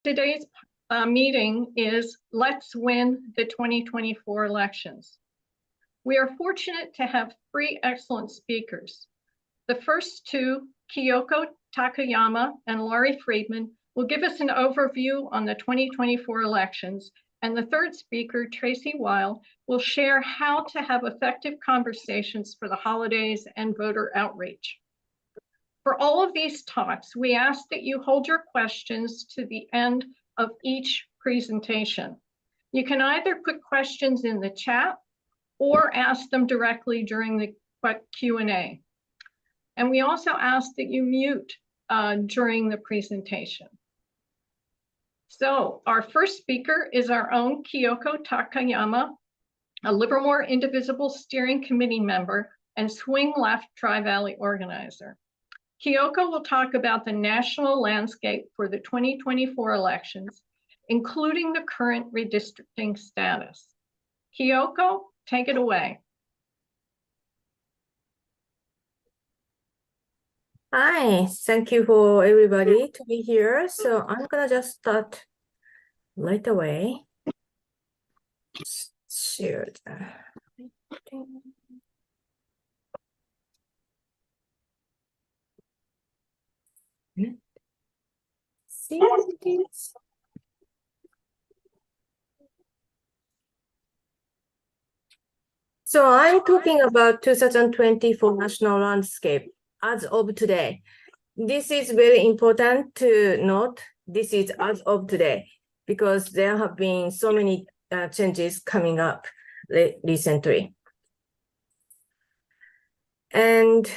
Today's meeting is Let's Win the 2024 Elections. We are fortunate to have three excellent speakers. The first two, Kyoko Takayama and Laurie Friedman, will give us an overview on the 2024 elections, and the third speaker, Tracy Weil, will share how to have effective conversations for the holidays and voter outreach. For all of these talks, we ask that you hold your questions to the end of each presentation. You can either put questions in the chat or ask them directly during the Q&A. And we also ask that you mute during the presentation. So our first speaker is our own Kyoko Takayama, a Livermore Indivisible Steering Committee member and Swing Left Tri-Valley organizer. Kyoko will talk about the national landscape for the 2024 elections, including the current redistricting status. Kyoko, take it away. Hi, thank you for everybody to be here. So I'm gonna just start right away. Share that. See this? So I'm talking about 2024 national landscape as of today. This is very important to note. This is as of today because there have been so many changes coming up recently. And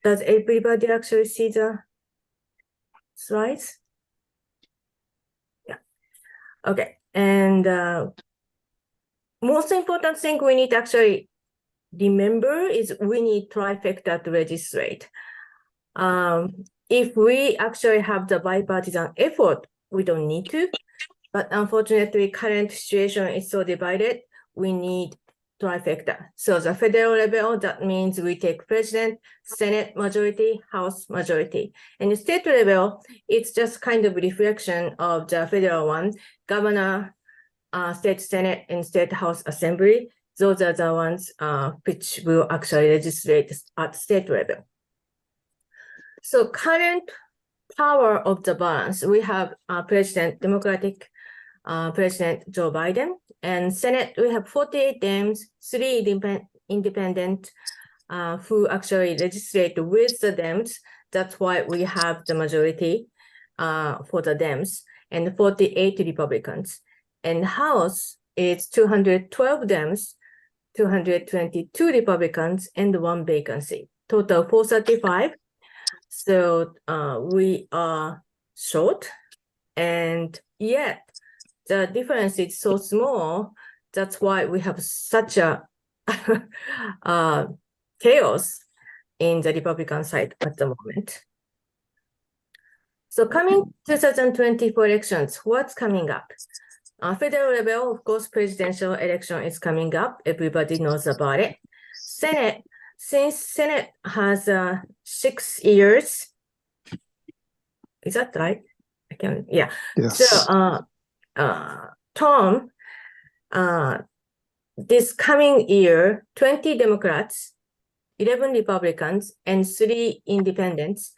does everybody actually see the slides? Yeah. Okay. And most important thing we need to actually remember is we need trifecta to registrate. If we actually have the bipartisan effort, we don't need to. But unfortunately, current situation is so divided, we need trifecta. So the federal level, that means we take president, Senate majority, House majority. And the state level, it's just kind of reflection of the federal one, governor, state Senate, and state House Assembly. Those are the ones which will actually legislate at state level. So current power of the balance, we have Democratic President Joe Biden, and Senate, we have 48 Dems, 3 independent who actually legislate with the Dems. That's why we have the majority for the Dems, and 48 Republicans. And House is 212 Dems, 222 Republicans, and 1 vacancy. Total 435. So we are short, and yet the difference is so small. That's why we have such a chaos in the Republican side at the moment. So coming 2024 elections, what's coming up? Federal level, of course, presidential election is coming up. Everybody knows about it. Senate, since Senate has 6 years, is that right? I can, yeah. Yes. So Tom, this coming year, 20 Democrats, 11 Republicans, and 3 independents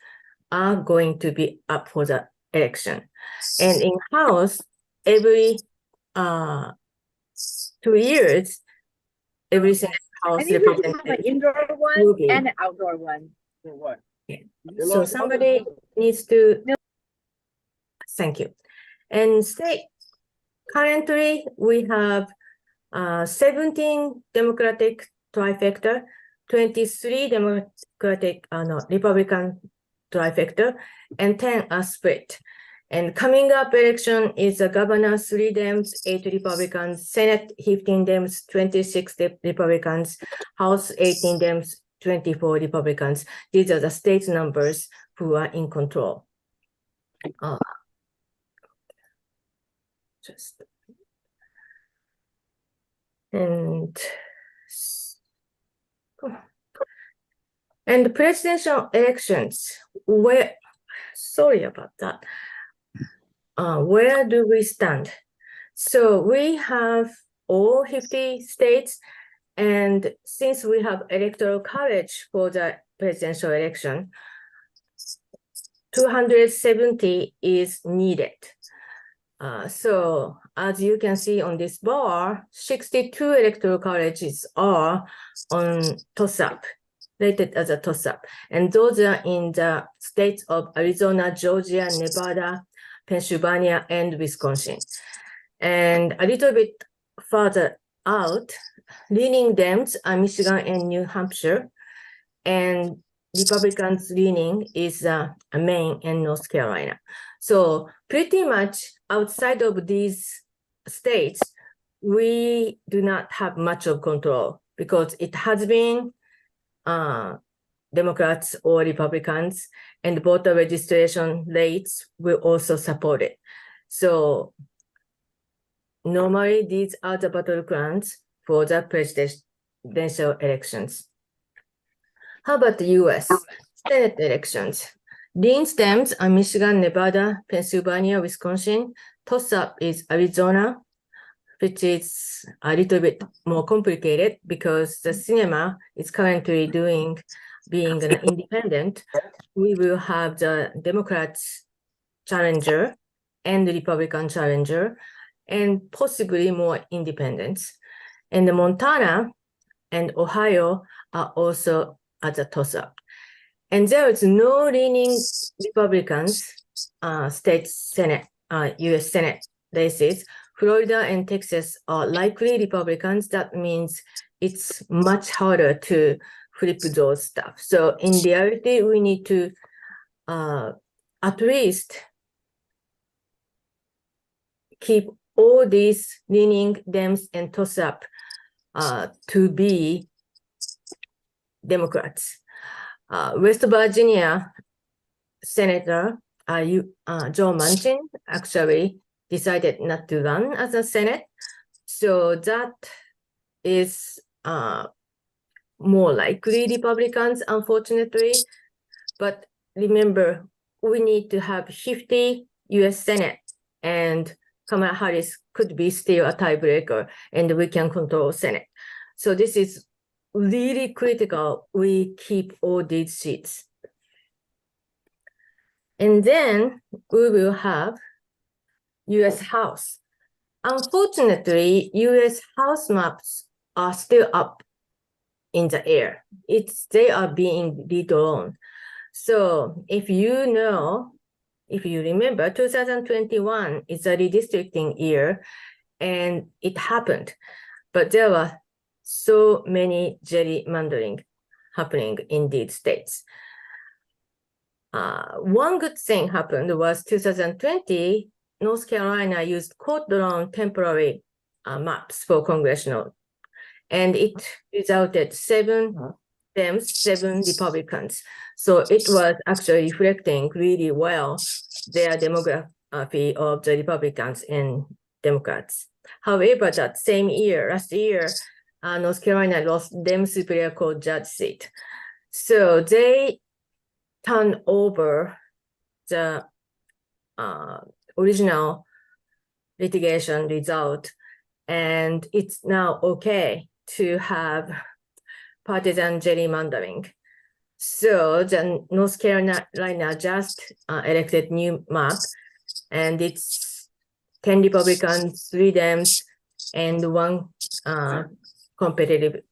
are going to be up for the election. And in House, every 2 years, every single House representative an indoor one and an outdoor one. Okay. So somebody needs to. Thank you. And state, currently we have 17 Democratic trifecta, 23 Republican trifecta, and 10 are split. And coming up election is a governor, 3 Dems, 8 Republicans, Senate, 15 Dems, 26 Republicans, House, 18 Dems, 24 Republicans. These are the state numbers who are in control. And presidential elections, sorry about that. where do we stand? So we have all 50 states, and since we have electoral college for the presidential election, 270 is needed. So as you can see on this bar, 62 electoral colleges are on toss-up, rated as a toss-up. And those are in the states of Arizona, Georgia, Nevada, Pennsylvania, and Wisconsin. And a little bit further out, leaning Dems are Michigan and New Hampshire, and Republicans leaning is Maine and North Carolina. So pretty much outside of these states, we do not have much of control because it has been Democrats or Republicans, and voter registration rates will also support it. So normally these are the battlegrounds for the presidential elections. How about the US Senate elections? Leans Dems are Michigan, Nevada, Pennsylvania, Wisconsin. Toss-up is Arizona, which is a little bit more complicated because the cinema is currently being an independent. We will have the Democrats challenger and the Republican challenger, and possibly more independents. And the Montana and Ohio are also as a toss-up. And there is no leaning Republicans, state Senate, US Senate races. Florida and Texas are likely Republicans. That means it's much harder to flip those stuff. So in reality, we need to at least keep all these leaning Dems and toss-up to be Democrats. West Virginia Senator Joe Manchin actually decided not to run as a Senate. So that is more likely Republicans, unfortunately. But remember, we need to have 50 US Senate, and Kamala Harris could be still a tiebreaker, and we can control Senate. So this is really critical. We keep all these seats. And then we will have US House. Unfortunately, US House maps are still up in the air. They are being redrawn. So if you remember, 2021 is a redistricting year, and it happened. But there were so many gerrymandering happening in these states. One good thing happened was 2020, North Carolina used court-drawn temporary maps for congressional, and it resulted 7 Dems, 7 Republicans. So it was actually reflecting really well their demography of the Republicans and Democrats. However, that same year, last year, North Carolina lost Dem Superior Court judge seat. So they turned over the original litigation result, and it's now okay to have partisan gerrymandering. So the North Carolina just elected new map, and it's 10 Republicans, 3 Dems, and 1 competitive.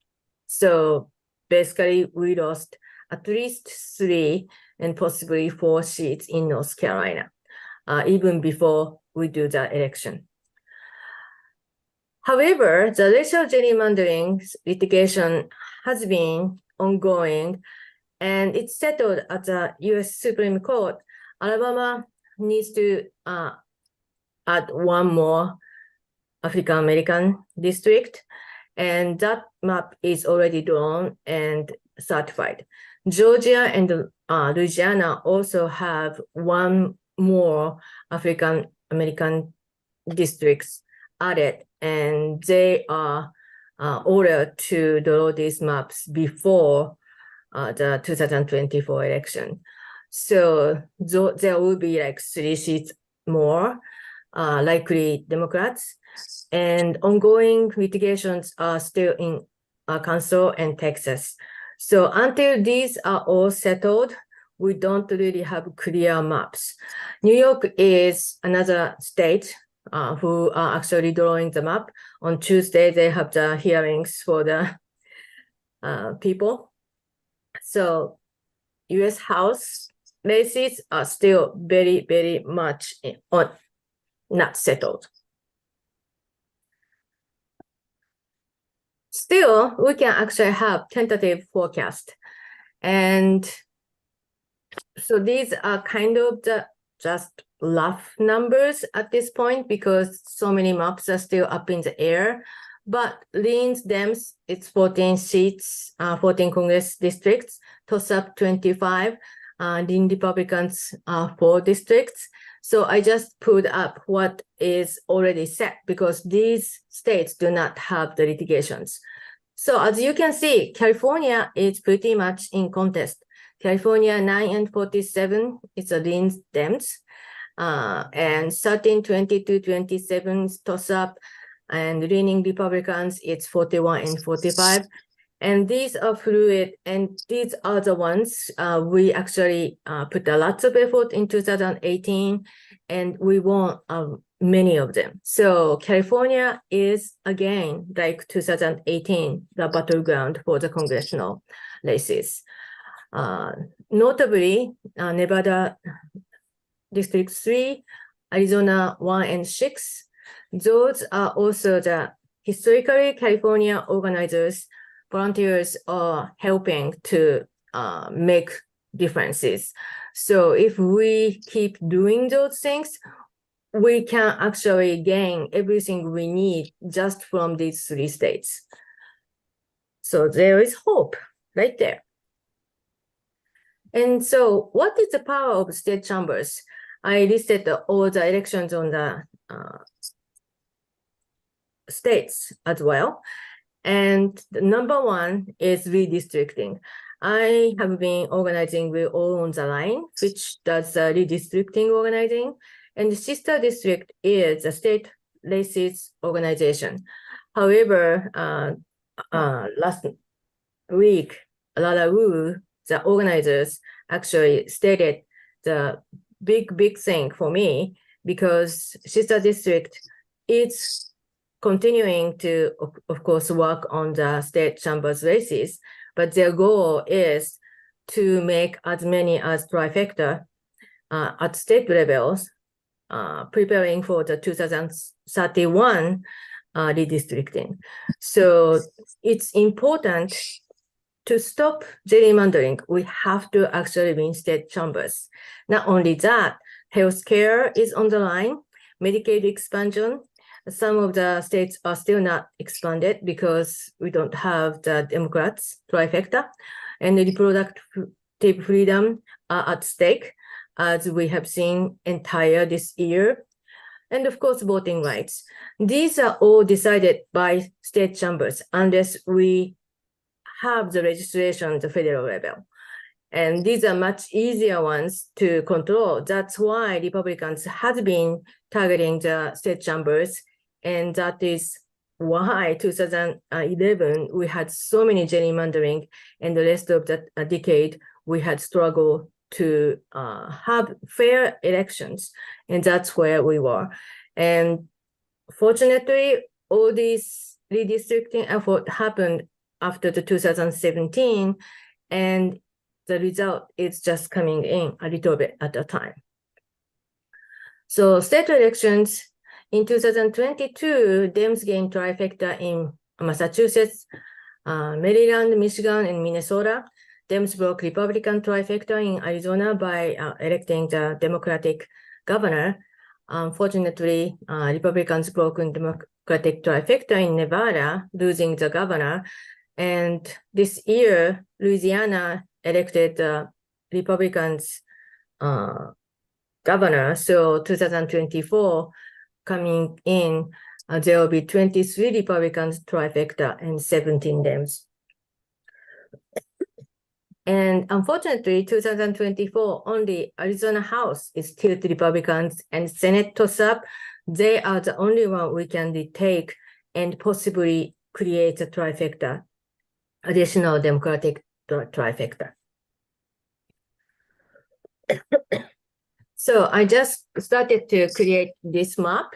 So basically, we lost at least 3 and possibly 4 seats in North Carolina, even before we do the election. However, the racial gerrymandering litigation has been ongoing, and it's settled at the U.S. Supreme Court. Alabama needs to add 1 more African American district, and that map is already drawn and certified. Georgia and Louisiana also have 1 more African American districts added, and they are ordered to draw these maps before the 2024 election. So there will be like 3 seats more likely Democrats. And ongoing litigations are still in Arkansas and Texas. So until these are all settled, we don't really have clear maps. New York is another state who are actually drawing the map. On Tuesday, they have the hearings for the people. So U.S. House races are still very, very much not settled. Still, we can actually have tentative forecast. And so these are kind of the just rough numbers at this point because so many maps are still up in the air. But Lean's Dems, it's 14 seats, 14 Congress districts, toss-up 25, Lean Republicans 4 districts. So I just put up what is already set because these states do not have the litigations. So as you can see, California is pretty much in contest. California 9 and 47 is a Lean Dems, and 13, 22, 27 toss-up, and leaning Republicans, it's 41 and 45. And these are fluid, and these are the ones we actually put a lot of effort in 2018, and we won many of them. So California is, again, like 2018, the battleground for the congressional races. Notably, Nevada District 3, Arizona 1 and 6, those are also the historically California organizers, volunteers are helping to make differences. So if we keep doing those things, we can actually gain everything we need just from these 3 states. So there is hope right there. And so what is the power of state chambers? I listed all the elections on the states as well. And the number 1 is redistricting. I have been organizing with All on the Line, which does redistricting organizing. And the sister district is a state races organization. However, last week, Lala Wu, the organizers, actually stated the big thing for me because sister district is continuing to, of course, work on the state chambers races, but their goal is to make as many as trifecta at state levels, preparing for the 2031 redistricting. So it's important to stop gerrymandering. We have to actually win state chambers. Not only that, healthcare is on the line, Medicaid expansion. Some of the states are still not expanded because we don't have the Democrats trifecta, and the reproductive freedom are at stake, as we have seen entire this year. And of course, voting rights. These are all decided by state chambers unless we have the registration at the federal level. And these are much easier ones to control. That's why Republicans have been targeting the state chambers. And that is why 2011, we had so many gerrymandering, and the rest of the decade, we had struggled to have fair elections. And that's where we were. And fortunately, all these redistricting effort happened after the 2017, and the result is just coming in a little bit at a time. So state elections in 2022, Dems gained trifecta in Massachusetts, Maryland, Michigan, and Minnesota. Dems broke Republican trifecta in Arizona by electing the Democratic governor. Unfortunately, Republicans broke Democratic trifecta in Nevada, losing the governor. And this year, Louisiana elected the Republicans governor. So 2024 coming in, there will be 23 Republicans trifecta and 17 Dems. And unfortunately, 2024, only Arizona House is tilted Republicans and Senate toss-up. They are the only one we can retake and possibly create a trifecta, additional Democratic trifecta. So I just started to create this map,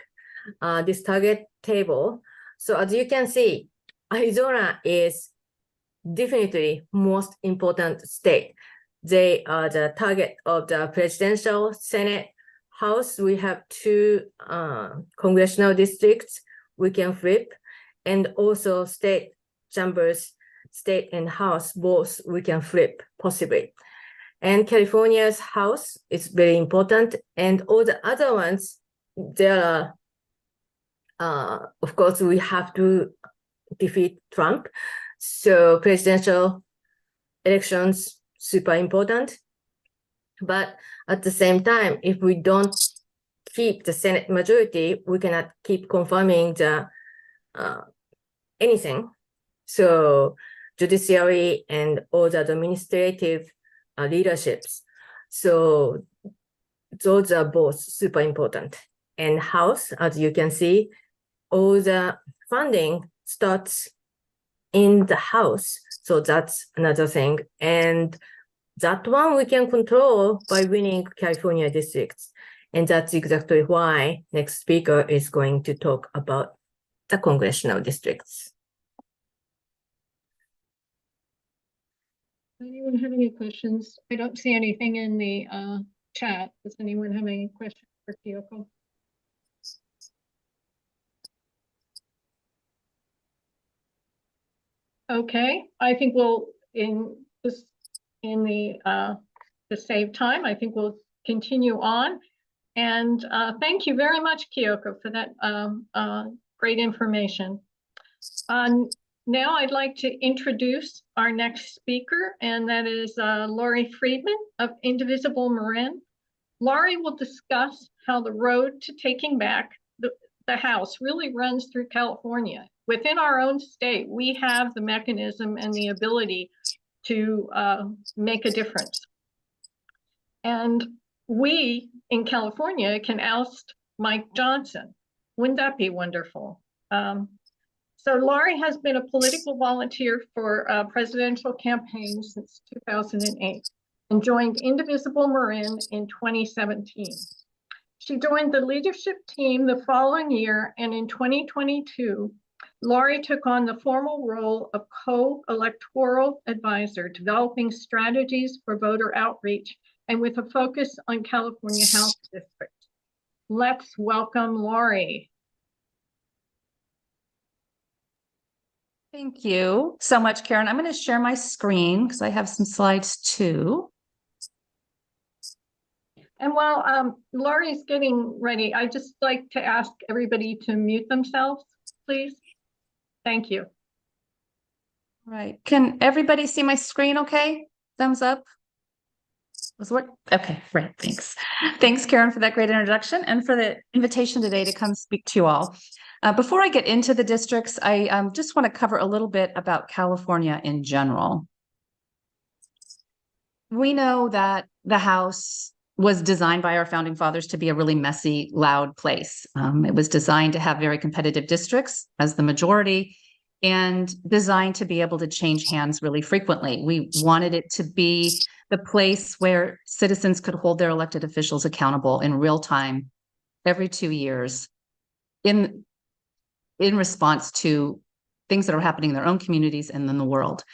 this target table. So as you can see, Arizona is definitely most important state. They are the target of the presidential, Senate, House. We have two congressional districts we can flip, and also state chambers, state and House, both we can flip possibly. And California's House is very important, and all the other ones, there are, of course, we have to defeat Trump. So presidential elections, super important. But at the same time, if we don't keep the Senate majority, we cannot keep confirming the anything. So judiciary and all the administrative leaderships. So those are both super important. And House, as you can see, all the funding starts in the House. So that's another thing. And that one we can control by winning California districts. And that's exactly why next speaker is going to talk about the congressional districts. Anyone have any questions? I don't see anything in the chat. Does anyone have any questions for Kyoko? Okay, I think we'll to save time, I think we'll continue on. And thank you very much, Kyoko, for that great information. Now I'd like to introduce our next speaker, and that is Laurie Friedman of Indivisible Marin. Laurie will discuss how the road to taking back the House really runs through California. Within our own state, we have the mechanism and the ability to make a difference. And we in California can oust Mike Johnson. Wouldn't that be wonderful? So Laurie has been a political volunteer for presidential campaigns since 2008 and joined Indivisible Marin in 2017. She joined the leadership team the following year, and in 2022, Laurie took on the formal role of co-electoral advisor, developing strategies for voter outreach and with a focus on California House District. Let's welcome Laurie. Thank you so much, Karen. I'm going to share my screen because I have some slides too. And while Laurie's getting ready, I'd just like to ask everybody to mute themselves, please. Thank you. All right. Can everybody see my screen okay? Thumbs up. Was it work? Okay, great. Thanks. Thanks, Karen, for that great introduction and for the invitation today to come speak to you all. Before I get into the districts, I just want to cover a little bit about California in general. We know that the House was designed by our founding fathers to be a really messy, loud place. It was designed to have very competitive districts as the majority and designed to be able to change hands really frequently. We wanted it to be the place where citizens could hold their elected officials accountable in real time every 2 years in response to things that are happening in their own communities and in the world.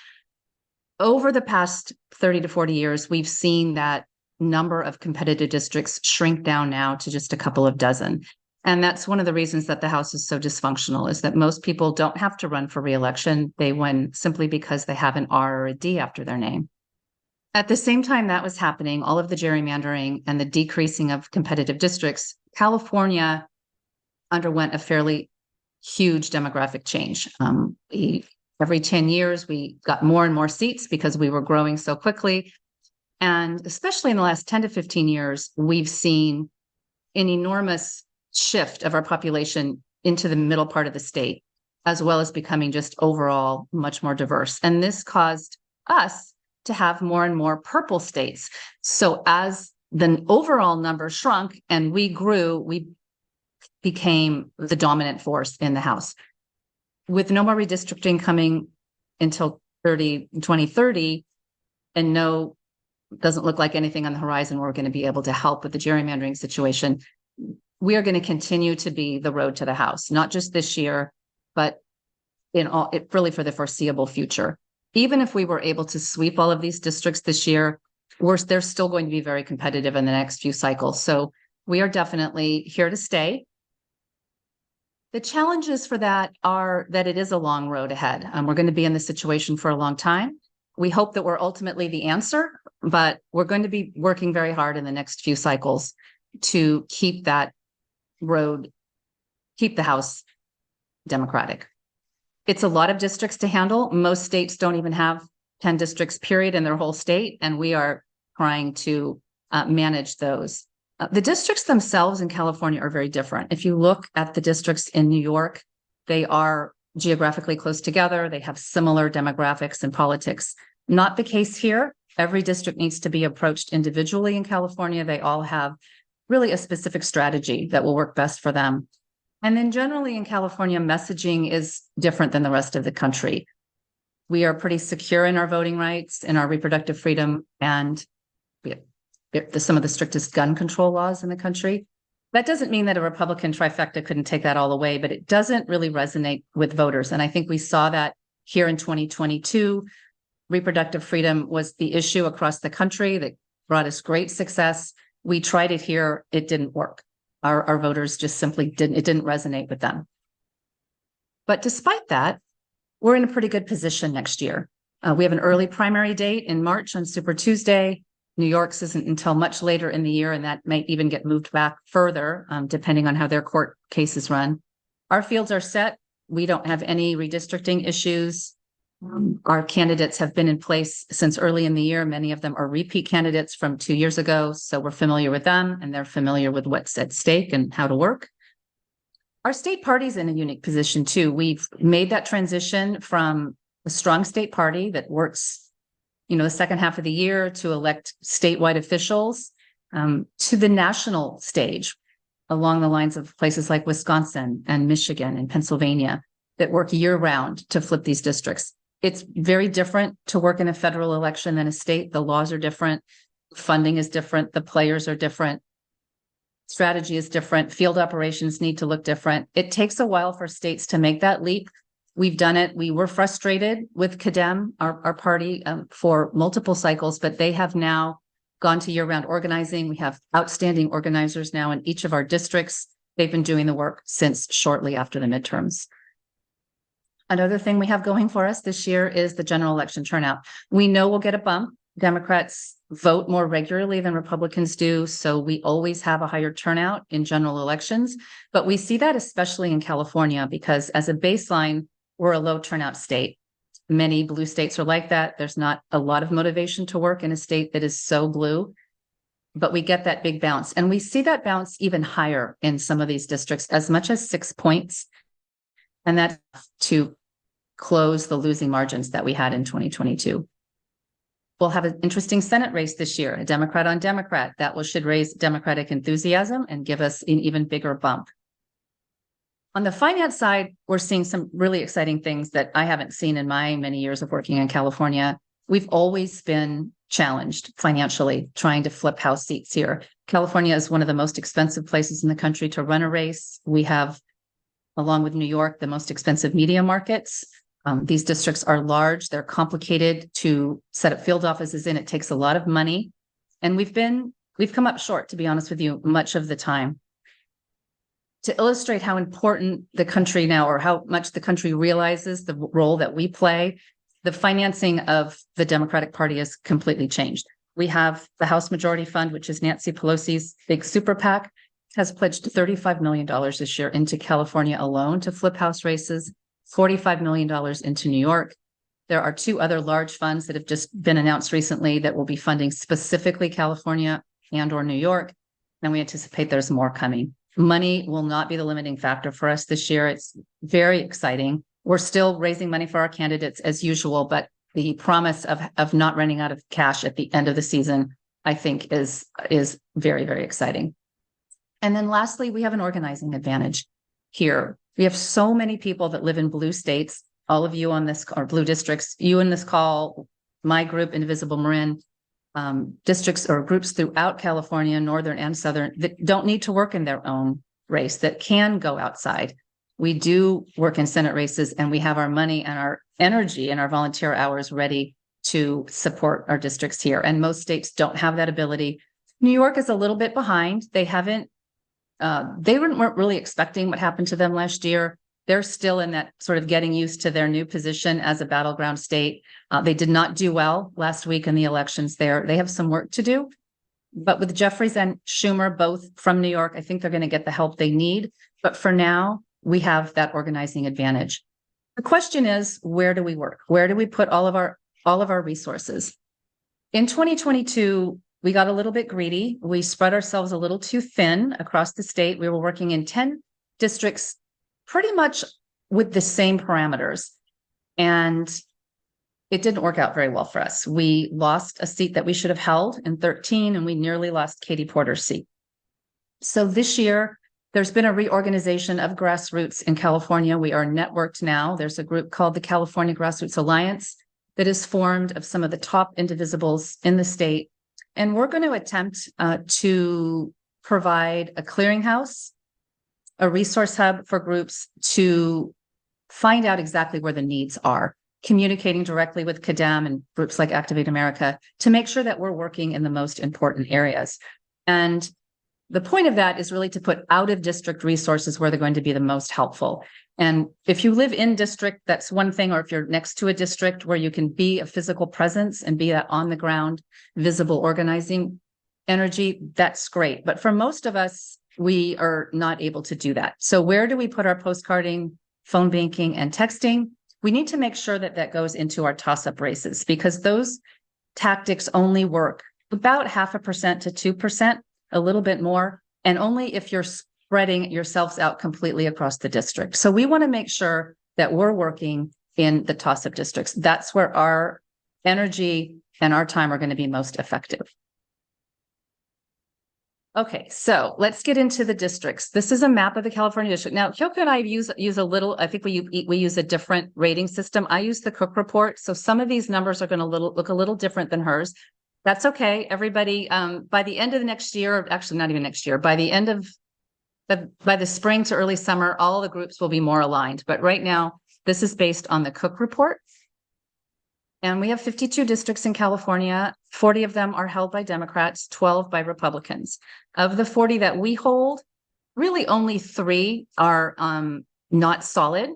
Over the past 30 to 40 years, we've seen that number of competitive districts shrink down now to just a couple of dozen. And that's one of the reasons that the House is so dysfunctional, is that most people don't have to run for re-election. They win simply because they have an R or a D after their name. At the same time that was happening, all of the gerrymandering and the decreasing of competitive districts, California underwent a fairly huge demographic change. Every 10 years, we got more and more seats because we were growing so quickly. And especially in the last 10 to 15 years, we've seen an enormous shift of our population into the middle part of the state, as well as becoming just overall much more diverse. And this caused us to have more and more purple states. So as the overall number shrunk and we grew, we became the dominant force in the House. With no more redistricting coming until 2030, and doesn't look like anything on the horizon, we're going to be able to help with the gerrymandering situation. We are going to continue to be the road to the House, not just this year, but really for the foreseeable future. Even if we were able to sweep all of these districts this year, they're still going to be very competitive in the next few cycles. So we are definitely here to stay. The challenges for that are that it is a long road ahead. We're going to be in this situation for a long time. We hope that we're ultimately the answer, but we're going to be working very hard in the next few cycles to keep that road, keep the House Democratic. It's a lot of districts to handle. Most states don't even have 10 districts, period, in their whole state, and we are trying to manage those. The districts themselves in California are very different. If you look at the districts in New York, they are geographically close together. They have similar demographics and politics. Not the case here. Every district needs to be approached individually in California. They all have really a specific strategy that will work best for them. And then generally in California, messaging is different than the rest of the country. We are pretty secure in our voting rights, in our reproductive freedom, and we have some of the strictest gun control laws in the country. That doesn't mean that a Republican trifecta couldn't take that all away, but it doesn't really resonate with voters. And I think we saw that here in 2022. Reproductive freedom was the issue across the country that brought us great success. We tried it here. It didn't work. Our voters just simply didn't resonate with them. But despite that, we're in a pretty good position next year. We have an early primary date in March on Super Tuesday. New York's isn't until much later in the year, and that might even get moved back further, depending on how their court cases run. Our fields are set. We don't have any redistricting issues. Our candidates have been in place since early in the year. Many of them are repeat candidates from 2 years ago, so we're familiar with them, and they're familiar with what's at stake and how to work. Our state party's in a unique position, too. We've made that transition from a strong state party that works the second half of the year to elect statewide officials to the national stage along the lines of places like Wisconsin and Michigan and Pennsylvania that work year round to flip these districts. It's very different to work in a federal election than a state. The laws are different. Funding is different. The players are different. Strategy is different. Field operations need to look different. It takes a while for states to make that leap. We've done it. We were frustrated with CADEM, our party, for multiple cycles, but they have now gone to year-round organizing. We have outstanding organizers now in each of our districts. They've been doing the work since shortly after the midterms. Another thing we have going for us this year is the general election turnout. We know we'll get a bump. Democrats vote more regularly than Republicans do, so we always have a higher turnout in general elections. But we see that especially in California because as a baseline, we're a low turnout state. Many blue states are like that. There's not a lot of motivation to work in a state that is so blue, but we get that big bounce. And we see that bounce even higher in some of these districts, as much as 6 points. And that's to close the losing margins that we had in 2022. We'll have an interesting Senate race this year, a Democrat on Democrat. That should raise Democratic enthusiasm and give us an even bigger bump. On the finance side, we're seeing some really exciting things that I haven't seen in my many years of working in California. We've always been challenged financially trying to flip House seats here. California is one of the most expensive places in the country to run a race. We have, along with New York, the most expensive media markets. These districts are large. They're complicated to set up field offices in. It takes a lot of money. And we've come up short, to be honest with you, much of the time. To illustrate how important the country now, or how much the country realizes the role that we play, the financing of the Democratic Party has completely changed. We have the House Majority Fund, which is Nancy Pelosi's big super PAC, has pledged $35 million this year into California alone to flip House races, $45 million into New York. There are 2 other large funds that have just been announced recently that will be funding specifically California and or New York. And we anticipate there's more coming. Money will not be the limiting factor for us this year. It's very exciting. We're still raising money for our candidates as usual, but the promise of not running out of cash at the end of the season, I think is very, very exciting. And then lastly, we have an organizing advantage here. We have so many people that live in blue states, all of you on this, or blue districts, you in this call, my group, Indivisible Marin, districts or groups throughout California, Northern and Southern, that don't need to work in their own race, that can go outside. We do work in Senate races, and we have our money and our energy and our volunteer hours ready to support our districts here. And most states don't have that ability. New York is a little bit behind. They weren't really expecting what happened to them last year. They're still in that sort of getting used to their new position as a battleground state. They did not do well last week in the elections there. They have some work to do. But with Jeffries and Schumer, both from New York, I think they're going to get the help they need. But for now, we have that organizing advantage. The question is, where do we work? Where do we put all of our resources? In 2022, we got a little bit greedy. We spread ourselves a little too thin across the state. We were working in 10 districts pretty much with the same parameters. And it didn't work out very well for us. We lost a seat that we should have held in 13, and we nearly lost Katie Porter's seat. So this year, there's been a reorganization of grassroots in California. We are networked now. There's a group called the California Grassroots Alliance that is formed of some of the top indivisibles in the state. And we're going to attempt to provide a clearinghouse, a resource hub for groups to find out exactly where the needs are, communicating directly with CADEM and groups like Activate America to make sure that we're working in the most important areas. And the point of that is really to put out of district resources where they're going to be the most helpful. And if you live in district, that's one thing, or if you're next to a district where you can be a physical presence and be that on the ground, visible organizing energy, that's great. But for most of us, we are not able to do that. So where do we put our postcarding, phone banking, and texting? We need to make sure that that goes into our toss-up races, because those tactics only work about 0.5% to 2%, a little bit more, and only if you're spreading yourselves out completely across the district. So we want to make sure that we're working in the toss-up districts. That's where our energy and our time are going to be most effective. Okay, so let's get into the districts. This is a map of the California district. Now, Kyoko and I use a little, I think we use a different rating system. I use the Cook report. So some of these numbers are going to look a little different than hers. That's okay. Everybody, by the end of the next year, actually not even next year, by the spring to early summer, all the groups will be more aligned. But right now, this is based on the Cook report. And we have 52 districts in California. 40 of them are held by Democrats, 12 by Republicans. Of the 40 that we hold, really only 3 are not solid.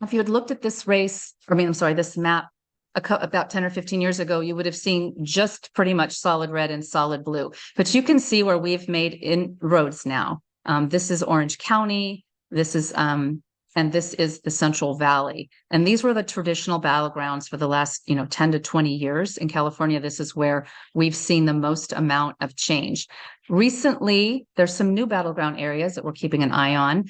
If you had looked at this this map about 10 or 15 years ago, you would have seen just pretty much solid red and solid blue. But you can see where we've made inroads now. This is Orange County. This is and this is the Central Valley. And these were the traditional battlegrounds for the last 10 to 20 years in California. This is where we've seen the most amount of change. Recently, there's some new battleground areas that we're keeping an eye on.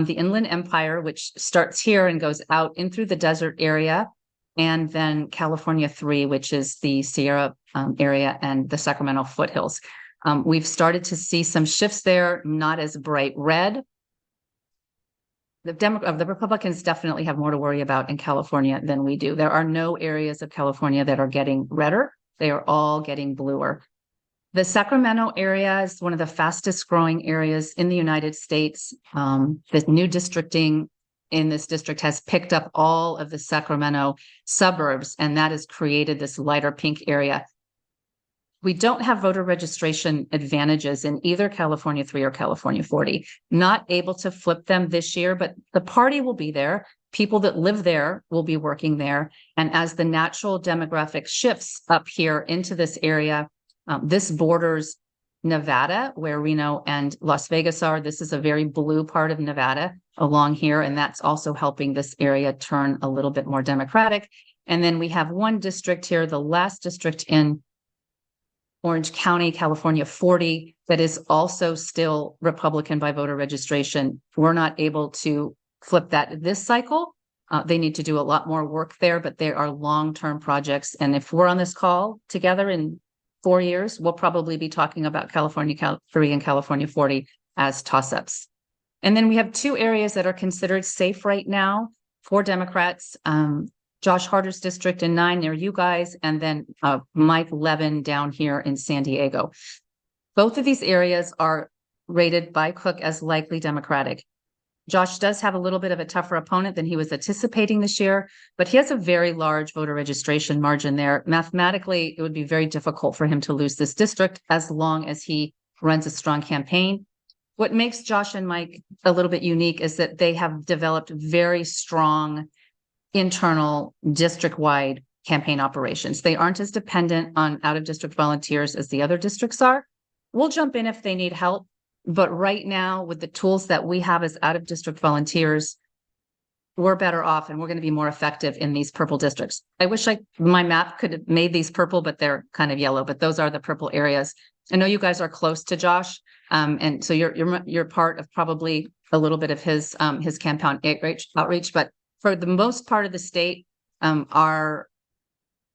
The Inland Empire, which starts here and goes out in through the desert area, and then California 3, which is the Sierra area and the Sacramento foothills. We've started to see some shifts there, not as bright red. The Republicans definitely have more to worry about in California than we do. There are no areas of California that are getting redder. They are all getting bluer. The Sacramento area is one of the fastest growing areas in the United States. The new districting in this district has picked up all of the Sacramento suburbs, and that has created this lighter pink area. We don't have voter registration advantages in either California 3 or California 40. Not able to flip them this year, but the party will be there. People that live there will be working there. And as the natural demographic shifts up here into this area, this borders Nevada, where Reno and Las Vegas are. This is a very blue part of Nevada along here, and that's also helping this area turn a little bit more Democratic. And then we have one district here, the last district in Orange County, California 40, that is also still Republican by voter registration. We're not able to flip that this cycle, They need to do a lot more work there, but they are long-term projects. And if we're on this call together in 4 years, we'll probably be talking about California 3 and California 40 as toss-ups. And then we have 2 areas that are considered safe right now for Democrats. Josh Harder's district in 9 near you guys, and then Mike Levin down here in San Diego. Both of these areas are rated by Cook as likely Democratic. Josh does have a little bit of a tougher opponent than he was anticipating this year, but he has a very large voter registration margin there. Mathematically, it would be very difficult for him to lose this district as long as he runs a strong campaign. What makes Josh and Mike a little bit unique is that they have developed very strong internal district-wide campaign operations. They aren't as dependent on out-of-district volunteers as the other districts are. We'll jump in if they need help. But right now, with the tools that we have as out-of-district volunteers, we're better off and we're going to be more effective in these purple districts. I wish my map could have made these purple, but they're kind of yellow, but those are the purple areas. I know you guys are close to Josh. And so you're part of probably a little bit of his campaign outreach, but for the most part of the state, our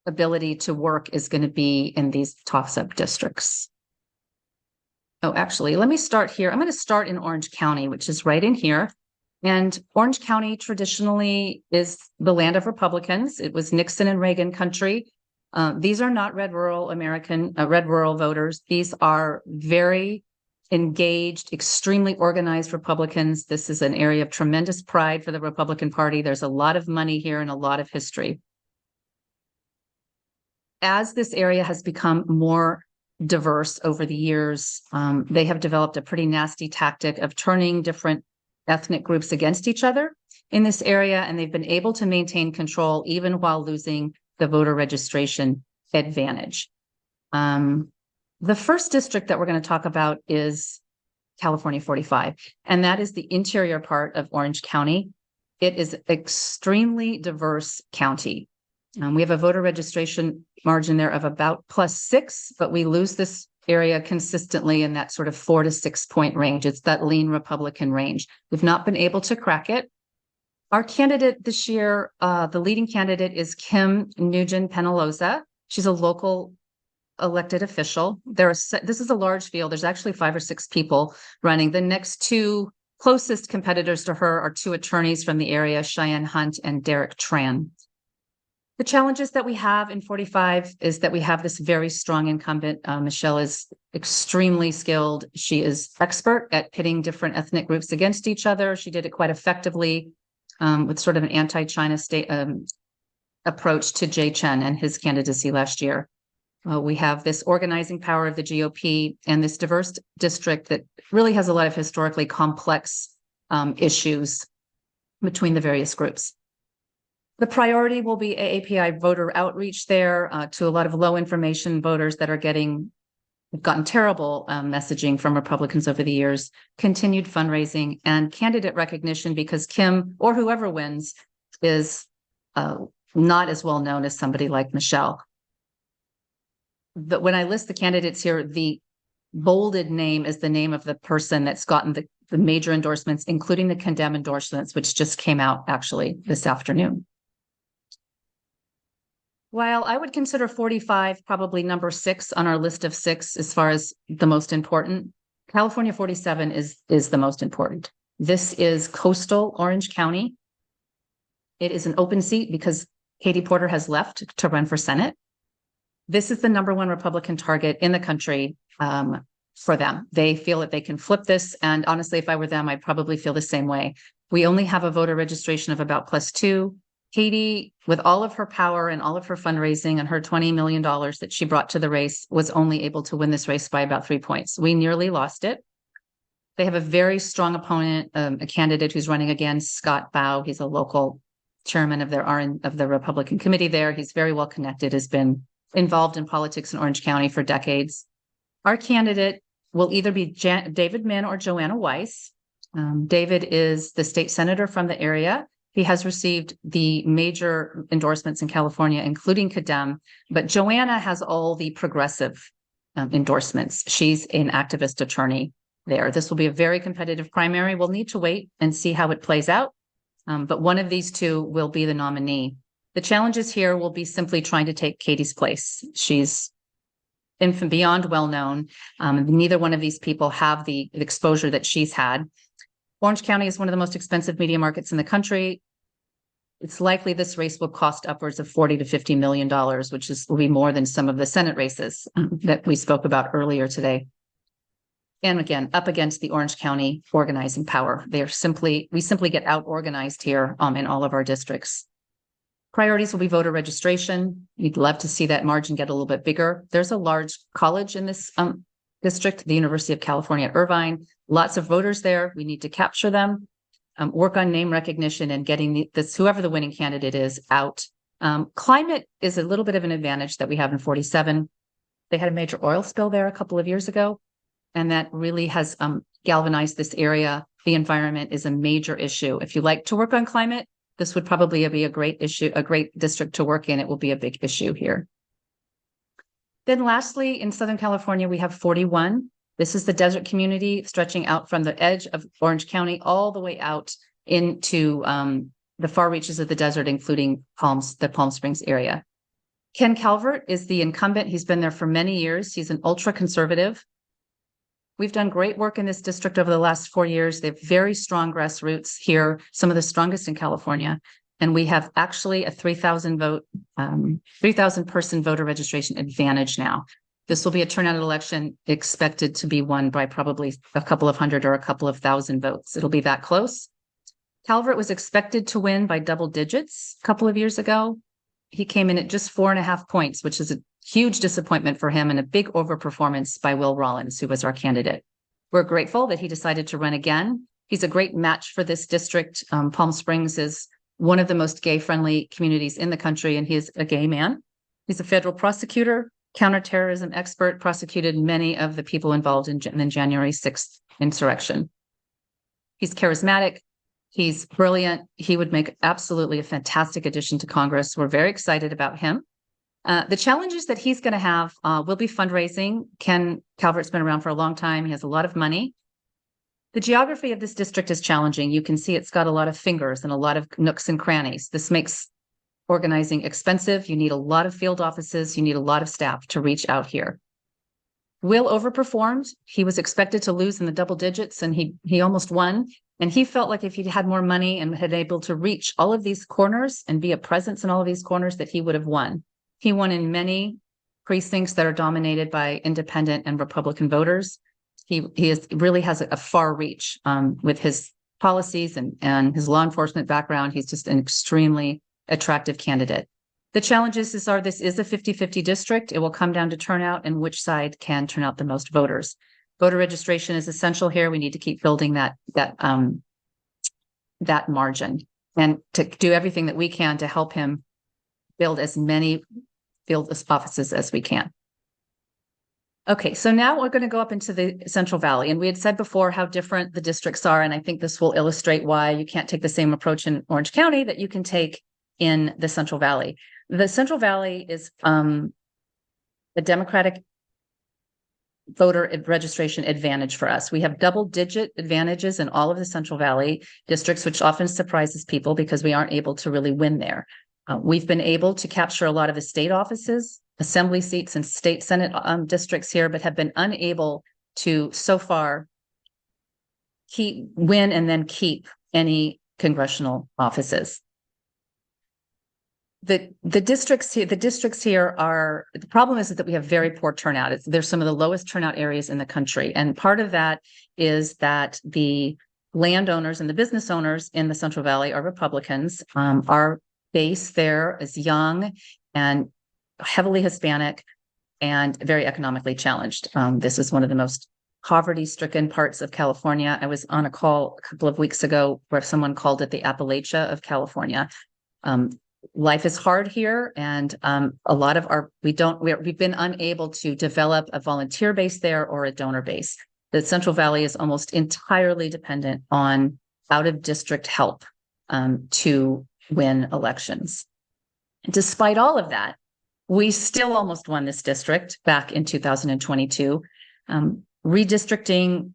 ability to work is going to be in these toss-up districts. Oh, actually, let me start here. I'm going to start in Orange County, which is right in here. And Orange County traditionally is the land of Republicans. It was Nixon and Reagan country. These are not red rural voters. These are very engaged, extremely organized Republicans. This is an area of tremendous pride for the Republican Party. There's a lot of money here and a lot of history. As this area has become more diverse over the years, they have developed a pretty nasty tactic of turning different ethnic groups against each other in this area, and they've been able to maintain control even while losing the voter registration advantage. The first district that we're going to talk about is California 45, and that is the interior part of Orange County. It is an extremely diverse county. We have a voter registration margin there of about +6, but we lose this area consistently in that sort of 4 to 6 point range. It's that lean Republican range. We've not been able to crack it. Our candidate this year, the leading candidate is Kim Nugent-Penaloza. She's a local elected official. This is a large field. There's actually 5 or 6 people running. The next 2 closest competitors to her are 2 attorneys from the area, Cheyenne Hunt and Derek Tran. The challenges that we have in 45 is that we have this very strong incumbent. Michelle is extremely skilled. She is expert at pitting different ethnic groups against each other. She did it quite effectively with sort of an anti-China state approach to Jay Chen and his candidacy last year. We have this organizing power of the GOP and this diverse district that really has a lot of historically complex issues between the various groups. The priority will be AAPI voter outreach there to a lot of low information voters that are gotten terrible messaging from Republicans over the years, continued fundraising and candidate recognition, because Kim or whoever wins is not as well known as somebody like Michelle. But when I list the candidates here, the bolded name is the name of the person that's gotten the major endorsements, including the condemn endorsements, which just came out actually this afternoon. While I would consider 45 probably number 6 on our list of 6 as far as the most important, California 47 is the most important. This is coastal Orange County. It is an open seat because Katie Porter has left to run for Senate. This is the number 1 Republican target in the country for them. They feel that they can flip this. And honestly, if I were them, I'd probably feel the same way. We only have a voter registration of about +2. Katie, with all of her power and all of her fundraising and her $20 million that she brought to the race, was only able to win this race by about 3 points. We nearly lost it. They have a very strong opponent, a candidate who's running against Scott Bow. He's a local chairman of the Republican committee there. He's very well connected, has been involved in politics in Orange County for decades. Our candidate will either be David Min or Joanna Weiss. David is the state senator from the area. He has received the major endorsements in California, including Kadem, but Joanna has all the progressive endorsements. She's an activist attorney there. This will be a very competitive primary. We'll need to wait and see how it plays out. but one of these two will be the nominee. The challenges here will be simply trying to take Katie's place. She's beyond well-known. Neither one of these people have the exposure that she's had. Orange County is one of the most expensive media markets in the country. It's likely this race will cost upwards of $40 to $50 million, which will be more than some of the Senate races that we spoke about earlier today. And again, up against the Orange County organizing power. We simply get out-organized here in all of our districts. Priorities will be voter registration. You'd love to see that margin get a little bit bigger. There's a large college in this district, the University of California at Irvine. Lots of voters there. We need to capture them. Work on name recognition and getting whoever the winning candidate is out. Climate is a little bit of an advantage that we have in 47. They had a major oil spill there a couple of years ago, and that really has galvanized this area. The environment is a major issue. If you like to work on climate, this would probably be a great issue, a great district to work in. It will be a big issue here. Then lastly, in Southern California, we have 41. This is the desert community stretching out from the edge of Orange County all the way out into the far reaches of the desert, including the Palm Springs area. Ken Calvert is the incumbent. He's been there for many years. He's an ultra-conservative. We've done great work in this district over the last 4 years. They have very strong grassroots here, some of the strongest in California. And we have actually a 3,000 person voter registration advantage now. This will be a turnout election expected to be won by probably a couple of hundred or a couple of thousand votes. It'll be that close. Calvert was expected to win by double digits a couple of years ago. He came in at just 4.5 points, which is a huge disappointment for him and a big overperformance by Will Rollins, who was our candidate. We're grateful that he decided to run again. He's a great match for this district. Palm Springs is one of the most gay-friendly communities in the country, and he is a gay man. He's a federal prosecutor, counterterrorism expert, prosecuted many of the people involved in the January 6th insurrection. He's charismatic. He's brilliant. He would make absolutely a fantastic addition to Congress. We're very excited about him. The challenges that he's going to have will be fundraising. Ken Calvert's been around for a long time. He has a lot of money. The geography of this district is challenging. You can see it's got a lot of fingers and a lot of nooks and crannies. This makes organizing expensive. You need a lot of field offices. You need a lot of staff to reach out here. Will overperformed. He was expected to lose in the double digits, and he almost won. And he felt like if he had more money and had able to reach all of these corners and be a presence in all of these corners, that he would have won. He won in many precincts that are dominated by independent and Republican voters. He really has a far reach with his policies and his law enforcement background. He's just an extremely attractive candidate. The challenges this is a 50-50 district. It will come down to turnout and which side can turn out the most voters. Voter registration is essential here. We need to keep building that margin and to do everything that we can to help him build as many field offices as we can. Okay, so now we're going to go up into the Central Valley. And we had said before how different the districts are. And I think this will illustrate why you can't take the same approach in Orange County that you can take in the Central Valley. The Central Valley is a Democratic voter registration advantage for us. We have double-digit advantages in all of the Central Valley districts, which often surprises people because we aren't able to really win there. We've been able to capture a lot of the state offices, assembly seats, and state senate districts here, but have been unable to so far win and then keep any congressional offices. The districts here are, the problem is that we have very poor turnout. They're some of the lowest turnout areas in the country. And part of that is that the landowners and the business owners in the Central Valley are Republicans. Our base there is young and heavily Hispanic and very economically challenged. This is one of the most poverty-stricken parts of California. I was on a call a couple of weeks ago where someone called it the Appalachia of California. Life is hard here, and a lot of we've been unable to develop a volunteer base there or a donor base. The Central Valley is almost entirely dependent on out-of-district help to win elections. Despite all of that, we still almost won this district back in 2022. Redistricting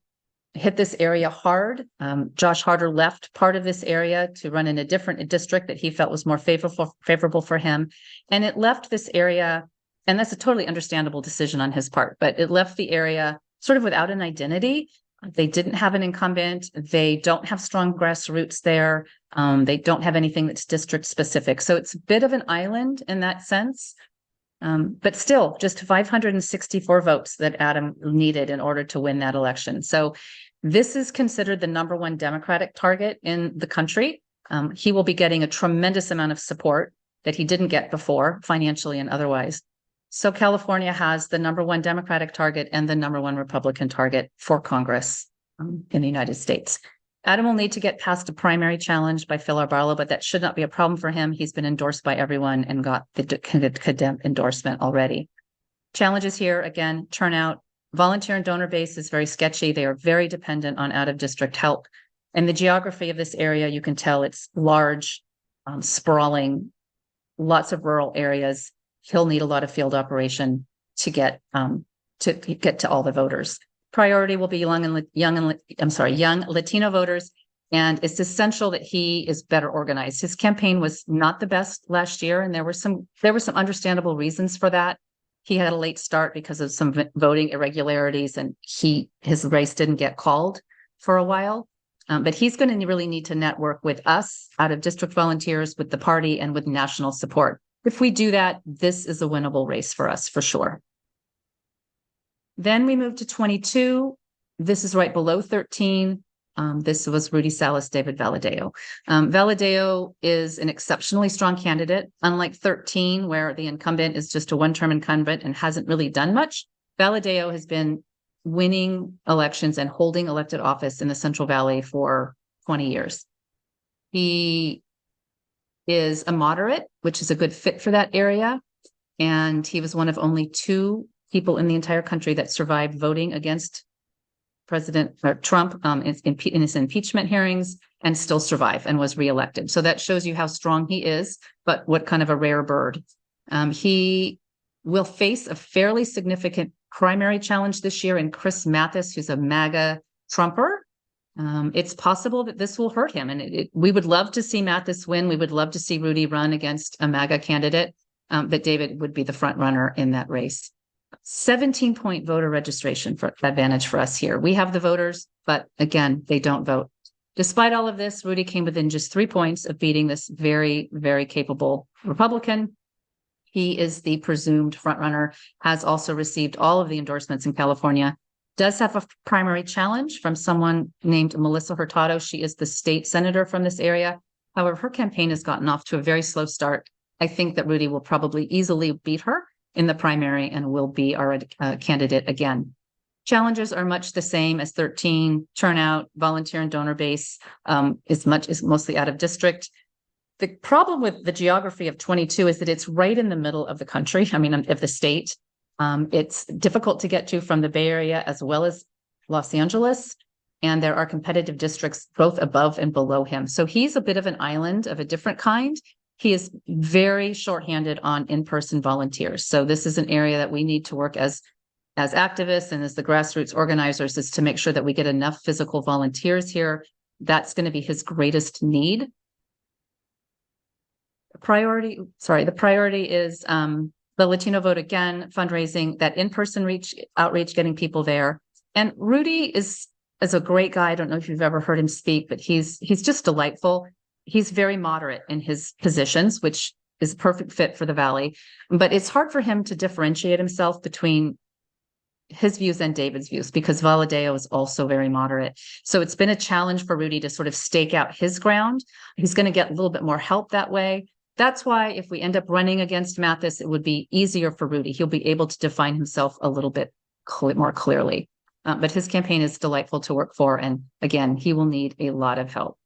hit this area hard. Josh Harder left part of this area to run in a different district that he felt was more favorable for him. And it left this area, and that's a totally understandable decision on his part, but it left the area sort of without an identity. They didn't have an incumbent. They don't have strong grassroots there. They don't have anything that's district specific. So it's a bit of an island in that sense. But still, just 564 votes that Adam needed in order to win that election. So this is considered the #1 Democratic target in the country. He will be getting a tremendous amount of support that he didn't get before, financially and otherwise. So California has the #1 Democratic target and the #1 Republican target for Congress in the United States. Adam will need to get past a primary challenge by Phil Arballo, but that should not be a problem for him. He's been endorsed by everyone and got the condemned endorsement already. Challenges here, again, turnout. Volunteer and donor base is very sketchy. They are very dependent on out-of-district help. And the geography of this area, you can tell it's large, sprawling, lots of rural areas. He'll need a lot of field operation to get to all the voters. Priority will be young Latino voters, and it's essential that he is better organized. His campaign was not the best last year, and there were some understandable reasons for that. He had a late start because of some voting irregularities, and his race didn't get called for a while. But he's going to really need to network with us, out-of-district volunteers, with the party, and with national support. If we do that, this is a winnable race for us, for sure. Then we move to 22. This is right below 13. This was Rudy Salas, David Valadao. Valadao is an exceptionally strong candidate. Unlike 13, where the incumbent is just a one-term incumbent and hasn't really done much, Valadao has been winning elections and holding elected office in the Central Valley for 20 years. He is a moderate, which is a good fit for that area. And he was one of only 2 people in the entire country that survived voting against President Trump in his impeachment hearings and still survive and was reelected. So that shows you how strong he is, but what kind of a rare bird. He will face a fairly significant primary challenge this year in Chris Mathis, who's a MAGA Trumper. It's possible that this will hurt him. And we would love to see Mathis win. We would love to see Rudy run against a MAGA candidate, but David would be the front runner in that race. 17-point voter registration for advantage for us here. We have the voters, but again, they don't vote. Despite all of this, Rudy came within just 3 points of beating this very, very capable Republican. He is the presumed frontrunner, has also received all of the endorsements in California, does have a primary challenge from someone named Melissa Hurtado. She is the state senator from this area. However, her campaign has gotten off to a very slow start. I think that Rudy will probably easily beat her in the primary and will be our candidate again. Challenges are much the same as 13. Turnout, volunteer and donor base is mostly out of district. The problem with the geography of 22 is that it's right in the middle of the country, of the state. It's difficult to get to from the Bay Area as well as Los Angeles. And there are competitive districts both above and below him. So he's a bit of an island of a different kind. He is very shorthanded on in-person volunteers. So this is an area that we need to work as activists and as the grassroots organizers, is to make sure that we get enough physical volunteers here. That's going to be his greatest need. The priority is the Latino vote again, fundraising, that in-person outreach, getting people there. And Rudy is a great guy. I don't know if you've ever heard him speak, but he's just delightful. He's very moderate in his positions, which is a perfect fit for the Valley. But it's hard for him to differentiate himself between his views and David's views, because Valadao is also very moderate. So it's been a challenge for Rudy to sort of stake out his ground. He's going to get a little bit more help that way. That's why if we end up running against Mathis, it would be easier for Rudy. He'll be able to define himself a little bit more clearly. But his campaign is delightful to work for. And again, he will need a lot of help.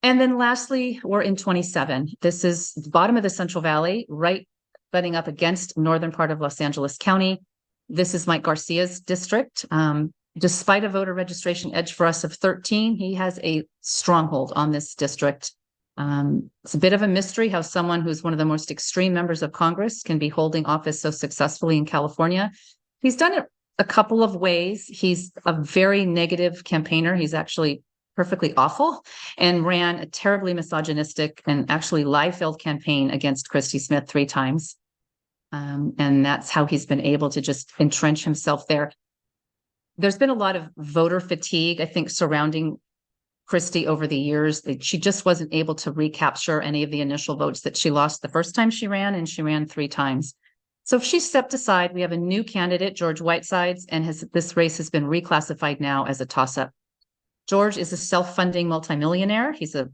And then lastly, we're in 27. This is the bottom of the Central Valley, right butting up against northern part of Los Angeles County. This is Mike Garcia's district. Despite a voter registration edge for us of 13, he has a stronghold on this district. It's a bit of a mystery how someone who's one of the most extreme members of Congress can be holding office so successfully in California. He's done it a couple of ways. He's a very negative campaigner. He's actually perfectly awful and ran a terribly misogynistic and actually lie-filled campaign against Christy Smith 3 times. And that's how he's been able to just entrench himself there. There's been a lot of voter fatigue, I think, surrounding Christy over the years. She just wasn't able to recapture any of the initial votes that she lost the first time she ran, and she ran 3 times. So if she stepped aside, we have a new candidate, George Whitesides, and this race has been reclassified now as a toss-up. George is a self-funding multimillionaire. He's a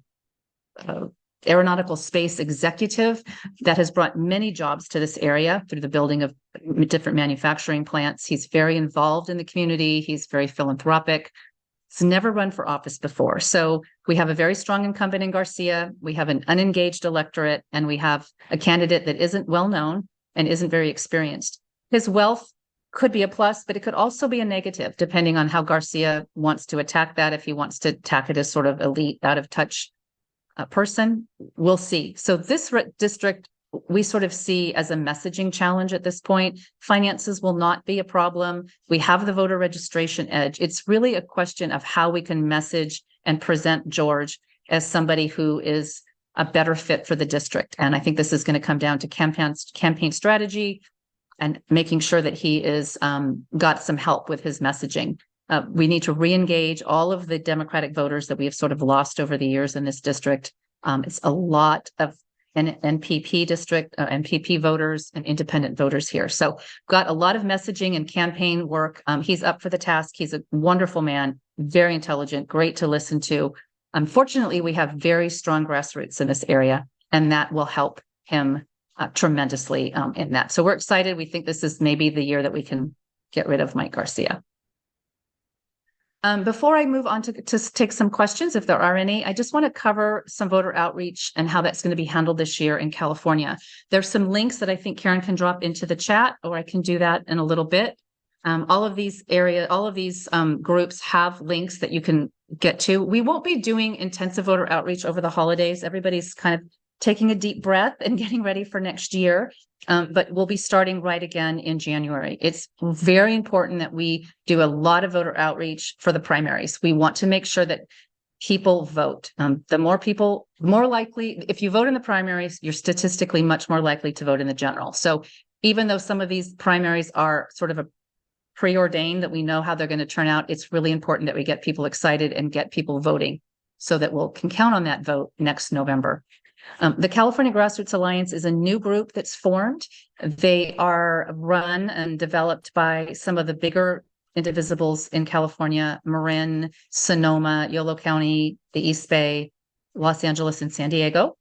aeronautical space executive that has brought many jobs to this area through the building of different manufacturing plants. He's very involved in the community. He's very philanthropic. He's never run for office before. So we have a very strong incumbent in Garcia. We have an unengaged electorate, and we have a candidate that isn't well known and isn't very experienced. His wealth could be a plus, but it could also be a negative, depending on how Garcia wants to attack that. If he wants to attack it as sort of elite, out of touch person, we'll see. So this district, we sort of see as a messaging challenge at this point. Finances will not be a problem. We have the voter registration edge. It's really a question of how we can message and present George as somebody who is a better fit for the district. And I think this is going to come down to campaign strategy and making sure that he is got some help with his messaging. We need to re-engage all of the Democratic voters that we have sort of lost over the years in this district. It's a lot of an NPP district, NPP voters and independent voters here. So got a lot of messaging and campaign work. He's up for the task. He's a wonderful man, very intelligent, great to listen to. Unfortunately, we have very strong grassroots in this area, and that will help him tremendously in that. So we're excited. We think this is maybe the year that we can get rid of Mike Garcia. Before I move on to take some questions, if there are any, I just want to cover some voter outreach and how that's going to be handled this year in California. There's some links that I think Karen can drop into the chat, or I can do that in a little bit. All of these groups have links that you can get to. We won't be doing intensive voter outreach over the holidays. Everybody's kind of taking a deep breath and getting ready for next year. But we'll be starting right again in January. It's very important that we do a lot of voter outreach for the primaries. We want to make sure that people vote. The more people, more likely, if you vote in the primaries, you're statistically much more likely to vote in the general. So even though some of these primaries are sort of a preordained that we know how they're going to turn out, it's really important that we get people excited and get people voting so that can count on that vote next November. The California Grassroots Alliance is a new group that's formed. They are run and developed by some of the bigger indivisibles in California: Marin, Sonoma, Yolo County, the East Bay, Los Angeles, and San Diego.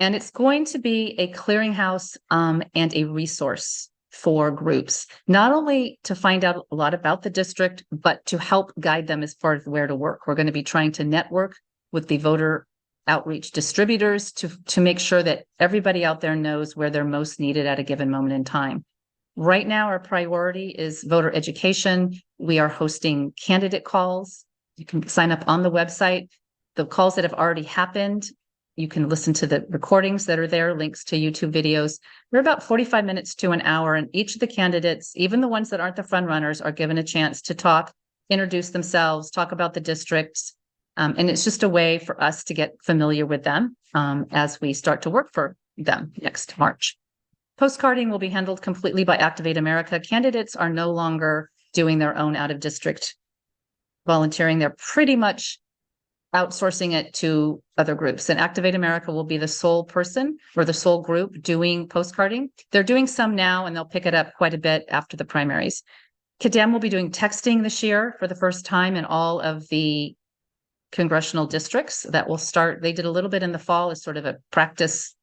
And it's going to be a clearinghouse and a resource for groups, not only to find out a lot about the district, but to help guide them as far as where to work. We're going to be trying to network with the voter outreach distributors to make sure that everybody out there knows where they're most needed at a given moment in time. Right now, our priority is voter education. We are hosting candidate calls. You can sign up on the website. The calls that have already happened, you can listen to the recordings that are there, links to YouTube videos. We're about 45 minutes to an hour, and each of the candidates, even the ones that aren't the front runners, are given a chance to talk, introduce themselves, talk about the districts. And it's just a way for us to get familiar with them as we start to work for them next March. Postcarding will be handled completely by Activate America. Candidates are no longer doing their own out-of-district volunteering. They're pretty much outsourcing it to other groups. And Activate America will be the sole person or the sole group doing postcarding. They're doing some now, and they'll pick it up quite a bit after the primaries. CADEM will be doing texting this year for the first time in all of the congressional districts. That will start. They did a little bit in the fall as sort of a practice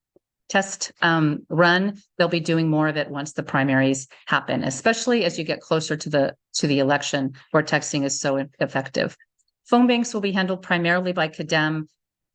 test run. They'll be doing more of it once the primaries happen, especially as you get closer to the election, where texting is so effective. Phone banks will be handled primarily by CADEM.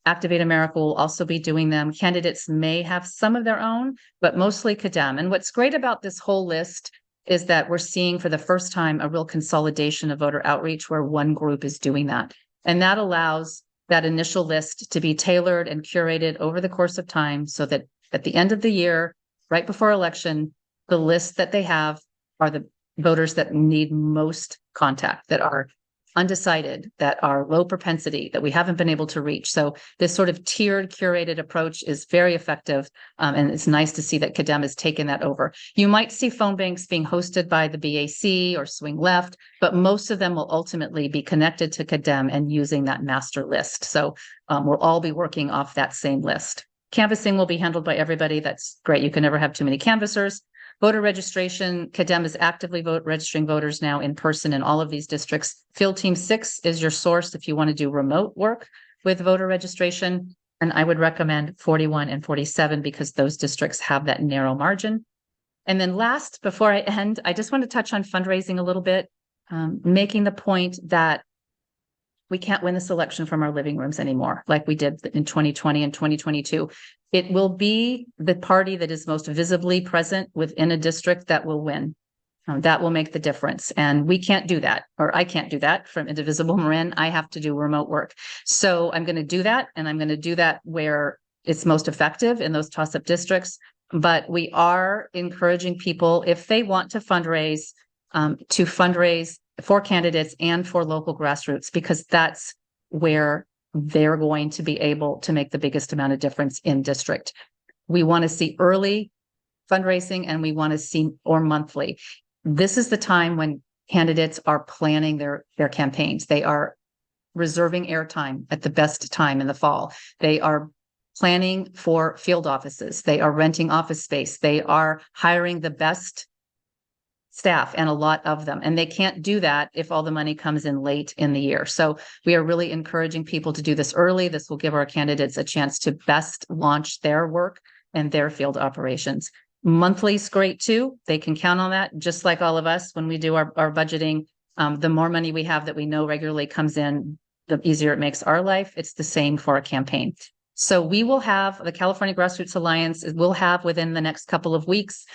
Activate America will also be doing them. Candidates may have some of their own, but mostly CADEM. And what's great about this whole list is that we're seeing for the first time a real consolidation of voter outreach where one group is doing that. And that allows that initial list to be tailored and curated over the course of time so that at the end of the year, right before election, the list that they have are the voters that need most contact, that are undecided, that are low propensity, that we haven't been able to reach. So this sort of tiered, curated approach is very effective. And it's nice to see that CADEM has taken that over. You might see phone banks being hosted by the BAC or Swing Left, but most of them will ultimately be connected to CADEM and using that master list. So we'll all be working off that same list. Canvassing will be handled by everybody. That's great. You can never have too many canvassers. Voter registration, CADEM is actively registering voters now in person in all of these districts. Field Team 6 is your source if you want to do remote work with voter registration. And I would recommend 41 and 47 because those districts have that narrow margin. And then last, before I end, I just want to touch on fundraising a little bit, making the point that we can't win this election from our living rooms anymore, like we did in 2020 and 2022. It will be the party that is most visibly present within a district that will win. That will make the difference. And we can't do that, or I can't do that from Indivisible Marin. I have to do remote work. So I'm going to do that, and I'm going to do that where it's most effective in those toss-up districts. But we are encouraging people, if they want to fundraise for candidates and for local grassroots, because that's where they're going to be able to make the biggest amount of difference in district. We want to see early fundraising and we want to see or monthly. This is the time when candidates are planning their campaigns. They are reserving airtime at the best time in the fall. They are planning for field offices. They are renting office space. They are hiring the best staff, and a lot of them. And they can't do that if all the money comes in late in the year. So we are really encouraging people to do this early. This will give our candidates a chance to best launch their work and their field operations. Monthly is great too. They can count on that, just like all of us when we do our budgeting. The more money we have that we know regularly comes in, the easier it makes our life. It's the same for a campaign. So we will have, the California Grassroots Alliance will have within the next couple of weeks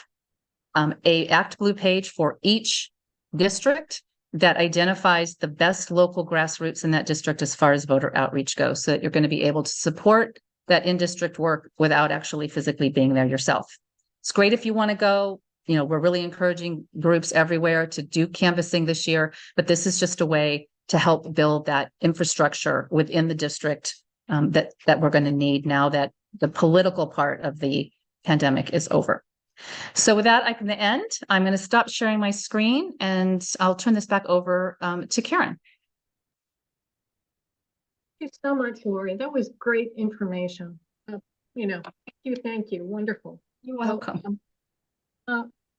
a Act Blue page for each district that identifies the best local grassroots in that district as far as voter outreach goes, so that you're going to be able to support that in-district work without actually physically being there yourself. It's great if you want to go. You know, we're really encouraging groups everywhere to do canvassing this year, but this is just a way to help build that infrastructure within the district that we're going to need now that the political part of the pandemic is over. So with that, I'm going to end. I'm going to stop sharing my screen and I'll turn this back over to Karen. Thank you so much, Laurie. That was great information. Thank you. Wonderful. You're welcome.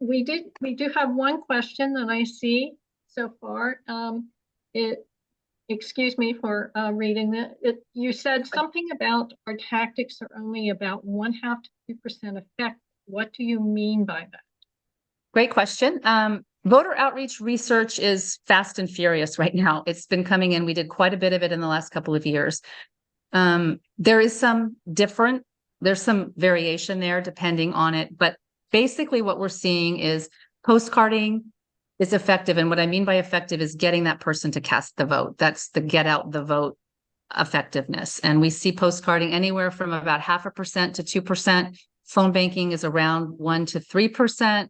We do have one question that I see so far. Excuse me for reading that. You said something about our tactics are only about 0.5% to 2% effective. What do you mean by that? Great question. Voter outreach research is fast and furious right now. It's been coming in. We did quite a bit of it in the last couple of years. There's some variation there depending on it, but basically what we're seeing is postcarding is effective. And what I mean by effective is getting that person to cast the vote. That's the get out the vote effectiveness. And we see postcarding anywhere from about 0.5% to 2%. Phone banking is around 1% to 3%.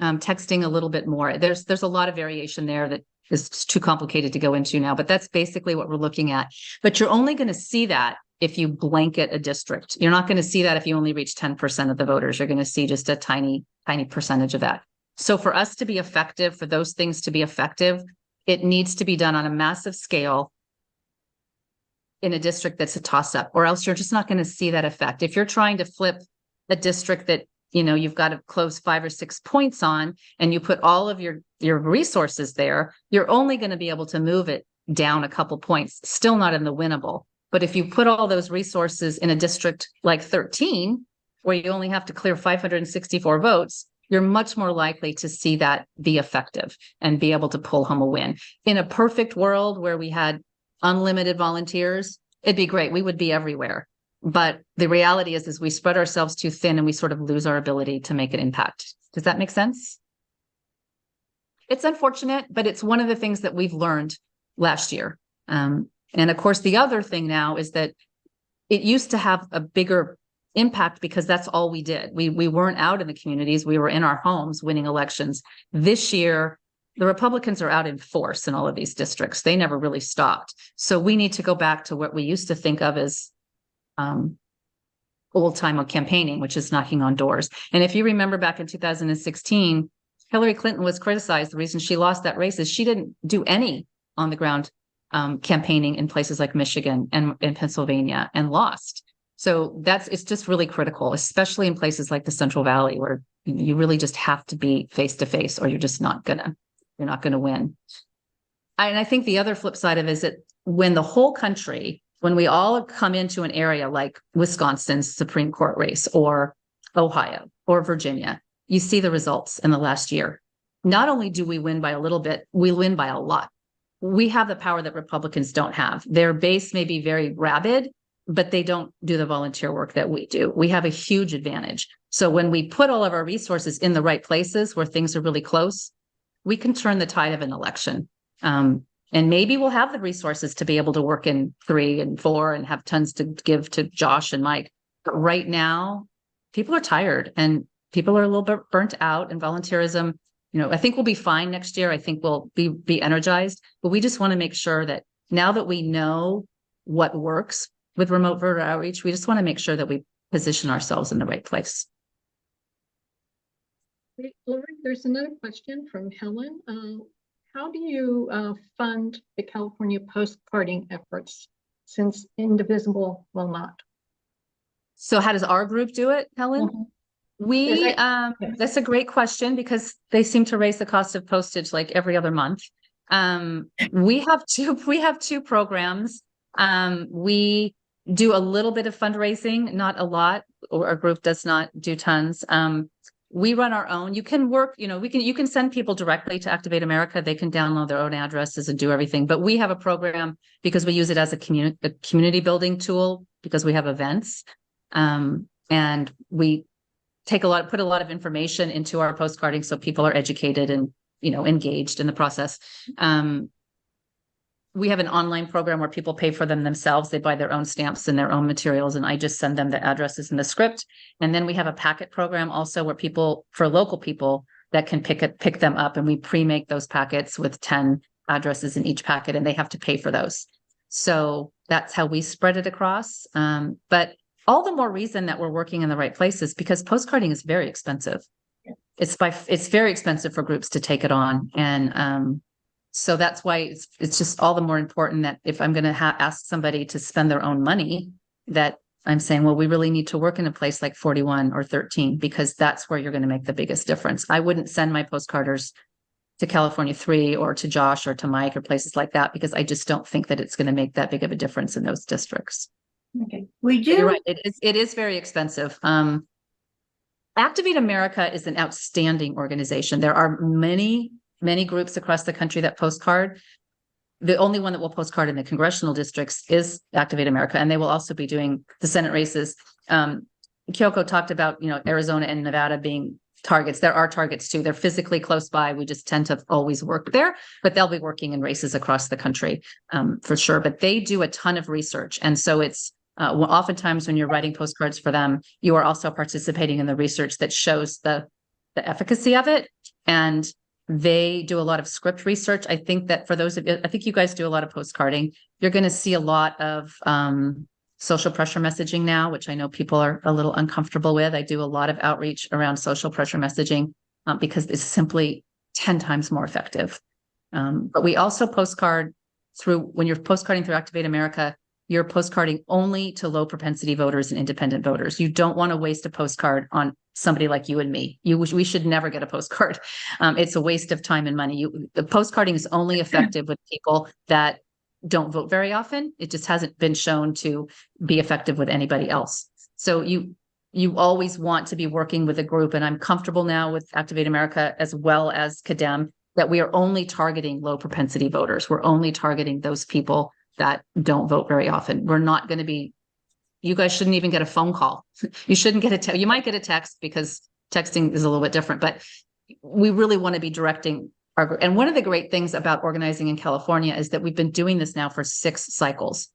Texting a little bit more. There's a lot of variation there that is too complicated to go into now, but that's basically what we're looking at. But you're only going to see that if you blanket a district. You're not going to see that if you only reach 10% of the voters. You're going to see just a tiny percentage of that. So for us to be effective, for those things to be effective, it needs to be done on a massive scale in a district that's a toss-up, or else you're just not going to see that effect. If you're trying to flip a district that you've got to close 5 or 6 points on, and you put all of your resources there, you're only going to be able to move it down a couple points, still not in the winnable. But if you put all those resources in a district like 13, where you only have to clear 564 votes, you're much more likely to see that be effective and be able to pull home a win. In a perfect world where we had unlimited volunteers, it'd be great. We would be everywhere. But the reality is we spread ourselves too thin and we sort of lose our ability to make an impact. Does that make sense? It's unfortunate, but it's one of the things that we've learned last year. And of course, the other thing now is that it used to have a bigger impact because that's all we did. We weren't out in the communities. We were in our homes winning elections. This year, the Republicans are out in force in all of these districts. They never really stopped. So we need to go back to what we used to think of as old time campaigning, which is knocking on doors. And if you remember back in 2016, Hillary Clinton was criticized. The reason she lost that race is she didn't do any on the ground campaigning in places like Michigan and in Pennsylvania and lost. So it's just really critical, especially in places like the Central Valley, where you really just have to be face to face, or you're just not gonna win. And I think the other flip side of it is that when the whole country, when we all come into an area like Wisconsin's Supreme Court race, or Ohio or Virginia, you see the results in the last year. Not only do we win by a little bit, we win by a lot. We have the power that Republicans don't have. Their base may be very rabid, but they don't do the volunteer work that we do. We have a huge advantage. So when we put all of our resources in the right places where things are really close, we can turn the tide of an election. And maybe we'll have the resources to be able to work in 3 and 4 and have tons to give to Josh and Mike. But right now, people are tired and people are a little bit burnt out, and volunteerism, I think we'll be fine next year. I think we'll be energized, but we just want to make sure that now that we know what works with remote voter outreach, we just want to make sure that we position ourselves in the right place. Great, Laurie, there's another question from Helen. How do you fund the California postcarding efforts, since Indivisible will not? So how does our group do it, Helen? Mm-hmm. That's a great question, because they seem to raise the cost of postage like every other month. We have two programs. We do a little bit of fundraising, not a lot, or our group does not do tons. We run our own. You can work, you can send people directly to Activate America. They can download their own addresses and do everything. But we have a program because we use it as a community building tool, because we have events. And we put a lot of information into our postcarding so people are educated and, engaged in the process. We have an online program where people pay for them themselves. They buy their own stamps and their own materials, and I just send them the addresses and the script. And then we have a packet program also, where for local people that can pick them up, and we pre-make those packets with 10 addresses in each packet, and they have to pay for those. So that's how we spread it across. But all the more reason that we're working in the right places, because postcarding is very expensive. It's very expensive for groups to take it on. And so that's why it's just all the more important that if I'm going to ask somebody to spend their own money, that I'm saying, well, we really need to work in a place like 41 or 13, because that's where you're going to make the biggest difference. I wouldn't send my postcarders to California 3 or to Josh or to Mike or places like that, because I just don't think that it's going to make that big of a difference in those districts. Okay, we do. You're right. It is very expensive. Activate America is an outstanding organization. There are many groups across the country that postcard. The only one that will postcard in the congressional districts is Activate America, and they will also be doing the Senate races. Kyoko talked about, Arizona and Nevada being targets. There are targets too. They're physically close by. We just tend to always work there, but they'll be working in races across the country for sure. But they do a ton of research, and so it's oftentimes when you're writing postcards for them, you are also participating in the research that shows the efficacy of it. And they do a lot of script research. I think that for those of you, I think you guys do a lot of postcarding. You're going to see a lot of social pressure messaging now, which I know people are a little uncomfortable with. I do a lot of outreach around social pressure messaging because it's simply 10 times more effective. But we also postcard when you're postcarding through Activate America, you're postcarding only to low propensity voters and independent voters. You don't want to waste a postcard on somebody like you and me. We should never get a postcard. It's a waste of time and money. The postcarding is only effective with people that don't vote very often. It just hasn't been shown to be effective with anybody else. So you always want to be working with a group, and I'm comfortable now with Activate America as well as CADEM that we are only targeting low propensity voters. We're only targeting those people that don't vote very often. We're not going to be, you guys shouldn't even get a phone call. You shouldn't get you might get a text, because texting is a little bit different, but we really want to be directing our group. And one of the great things about organizing in California is that we've been doing this now for 6 cycles,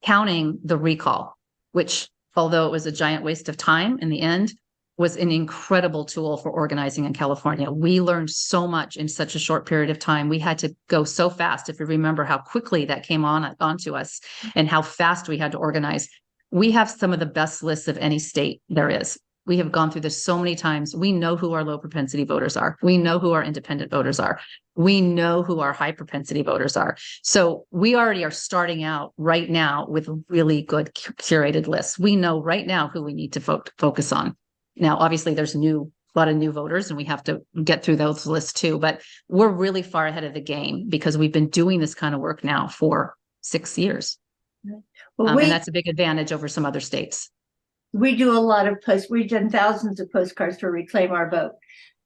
counting the recall, which, although it was a giant waste of time in the end, was an incredible tool for organizing in California. We learned so much in such a short period of time. We had to go so fast. If you remember how quickly that came onto us and how fast we had to organize. We have some of the best lists of any state there is. We have gone through this so many times. We know who our low propensity voters are. We know who our independent voters are. We know who our high propensity voters are. So we already are starting out right now with really good curated lists. We know right now who we need to focus on. Now, obviously, there's a lot of new voters, and we have to get through those lists too. But we're really far ahead of the game because we've been doing this kind of work now for 6 years. Well, And that's a big advantage over some other states. We do a lot of we've done thousands of postcards for Reclaim Our Vote.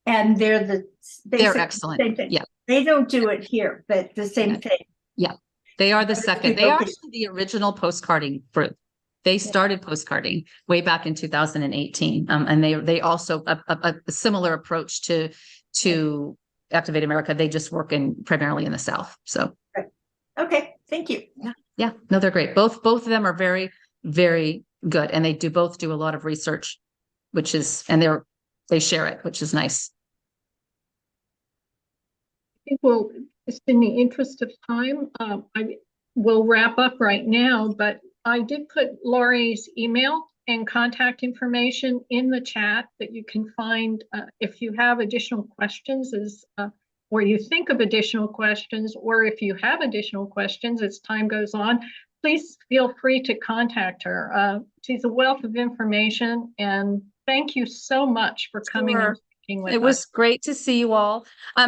And they're excellent. Same thing. Yeah. They don't do it here, but the same thing. Yeah. They are the second. They are actually the original postcarding group. They started postcarding way back in 2018. And they also a similar approach to Activate America. They just work primarily in the South. So okay, thank you. Yeah, no, they're great. Both of them are very, very good. And they both do a lot of research, they share it, which is nice. I think just in the interest of time, I will wrap up right now, but I did put Laurie's email and contact information in the chat that you can find if you have additional questions or you think of additional questions, or if you have additional questions as time goes on, please feel free to contact her. She's a wealth of information, and thank you so much for coming and speaking with us. It was great to see you all.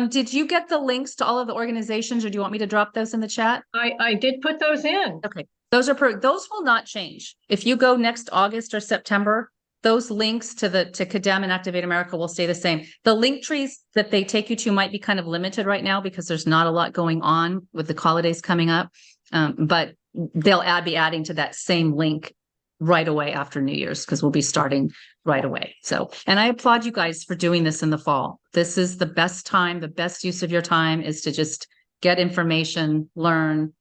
Did you get the links to all of the organizations, or do you want me to drop those in the chat? I did put those in. Okay. Those will not change. If you go next August or September, those links to CADEM and Activate America will stay the same. The link trees that they take you to might be kind of limited right now because there's not a lot going on with the holidays coming up. But they'll be adding to that same link right away after New Year's, because we'll be starting right away. So, and I applaud you guys for doing this in the fall. This is the best time. The best use of your time is to just get information, learn,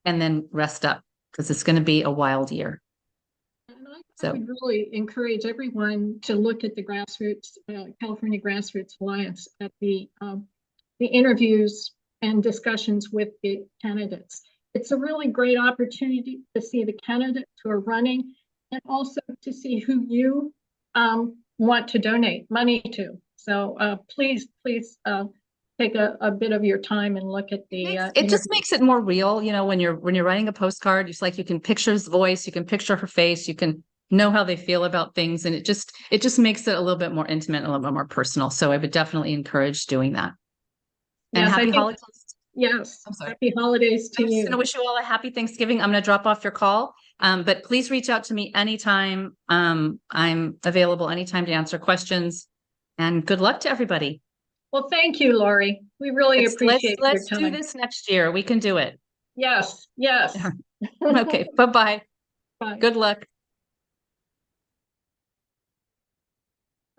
and then rest up, because it's going to be a wild year. And I would really encourage everyone to look at the grassroots, California Grassroots Alliance, at the interviews and discussions with the candidates. It's a really great opportunity to see the candidates who are running, and also to see who you want to donate money to. So please take a bit of your time and look at the. It just makes it more real, when you're writing a postcard. It's like you can picture his voice, you can picture her face, you can know how they feel about things, and it just makes it a little bit more intimate, a little bit more personal. So I would definitely encourage doing that. And yes, happy holidays. Yes, I'm sorry. Happy holidays to you. I'm just going to wish you all a happy Thanksgiving. I'm going to drop off your call, but please reach out to me anytime. I'm available anytime to answer questions, and good luck to everybody. Well, thank you, Laurie. We really appreciate your time. Let's do this next year. We can do it. Yes, yes. Okay, bye-bye. Bye. Good luck.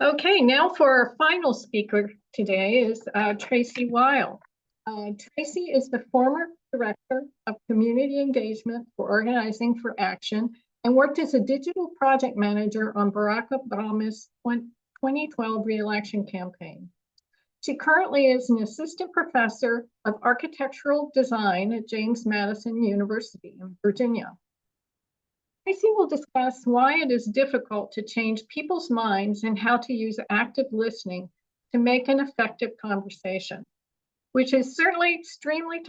Okay, now for our final speaker today is Tracy Weil. Tracy is the former Director of Community Engagement for Organizing for Action and worked as a digital project manager on Barack Obama's 2012 re-election campaign. She currently is an assistant professor of architectural design at James Madison University in Virginia. Tracy will discuss why it is difficult to change people's minds and how to use active listening to make an effective conversation, which is certainly extremely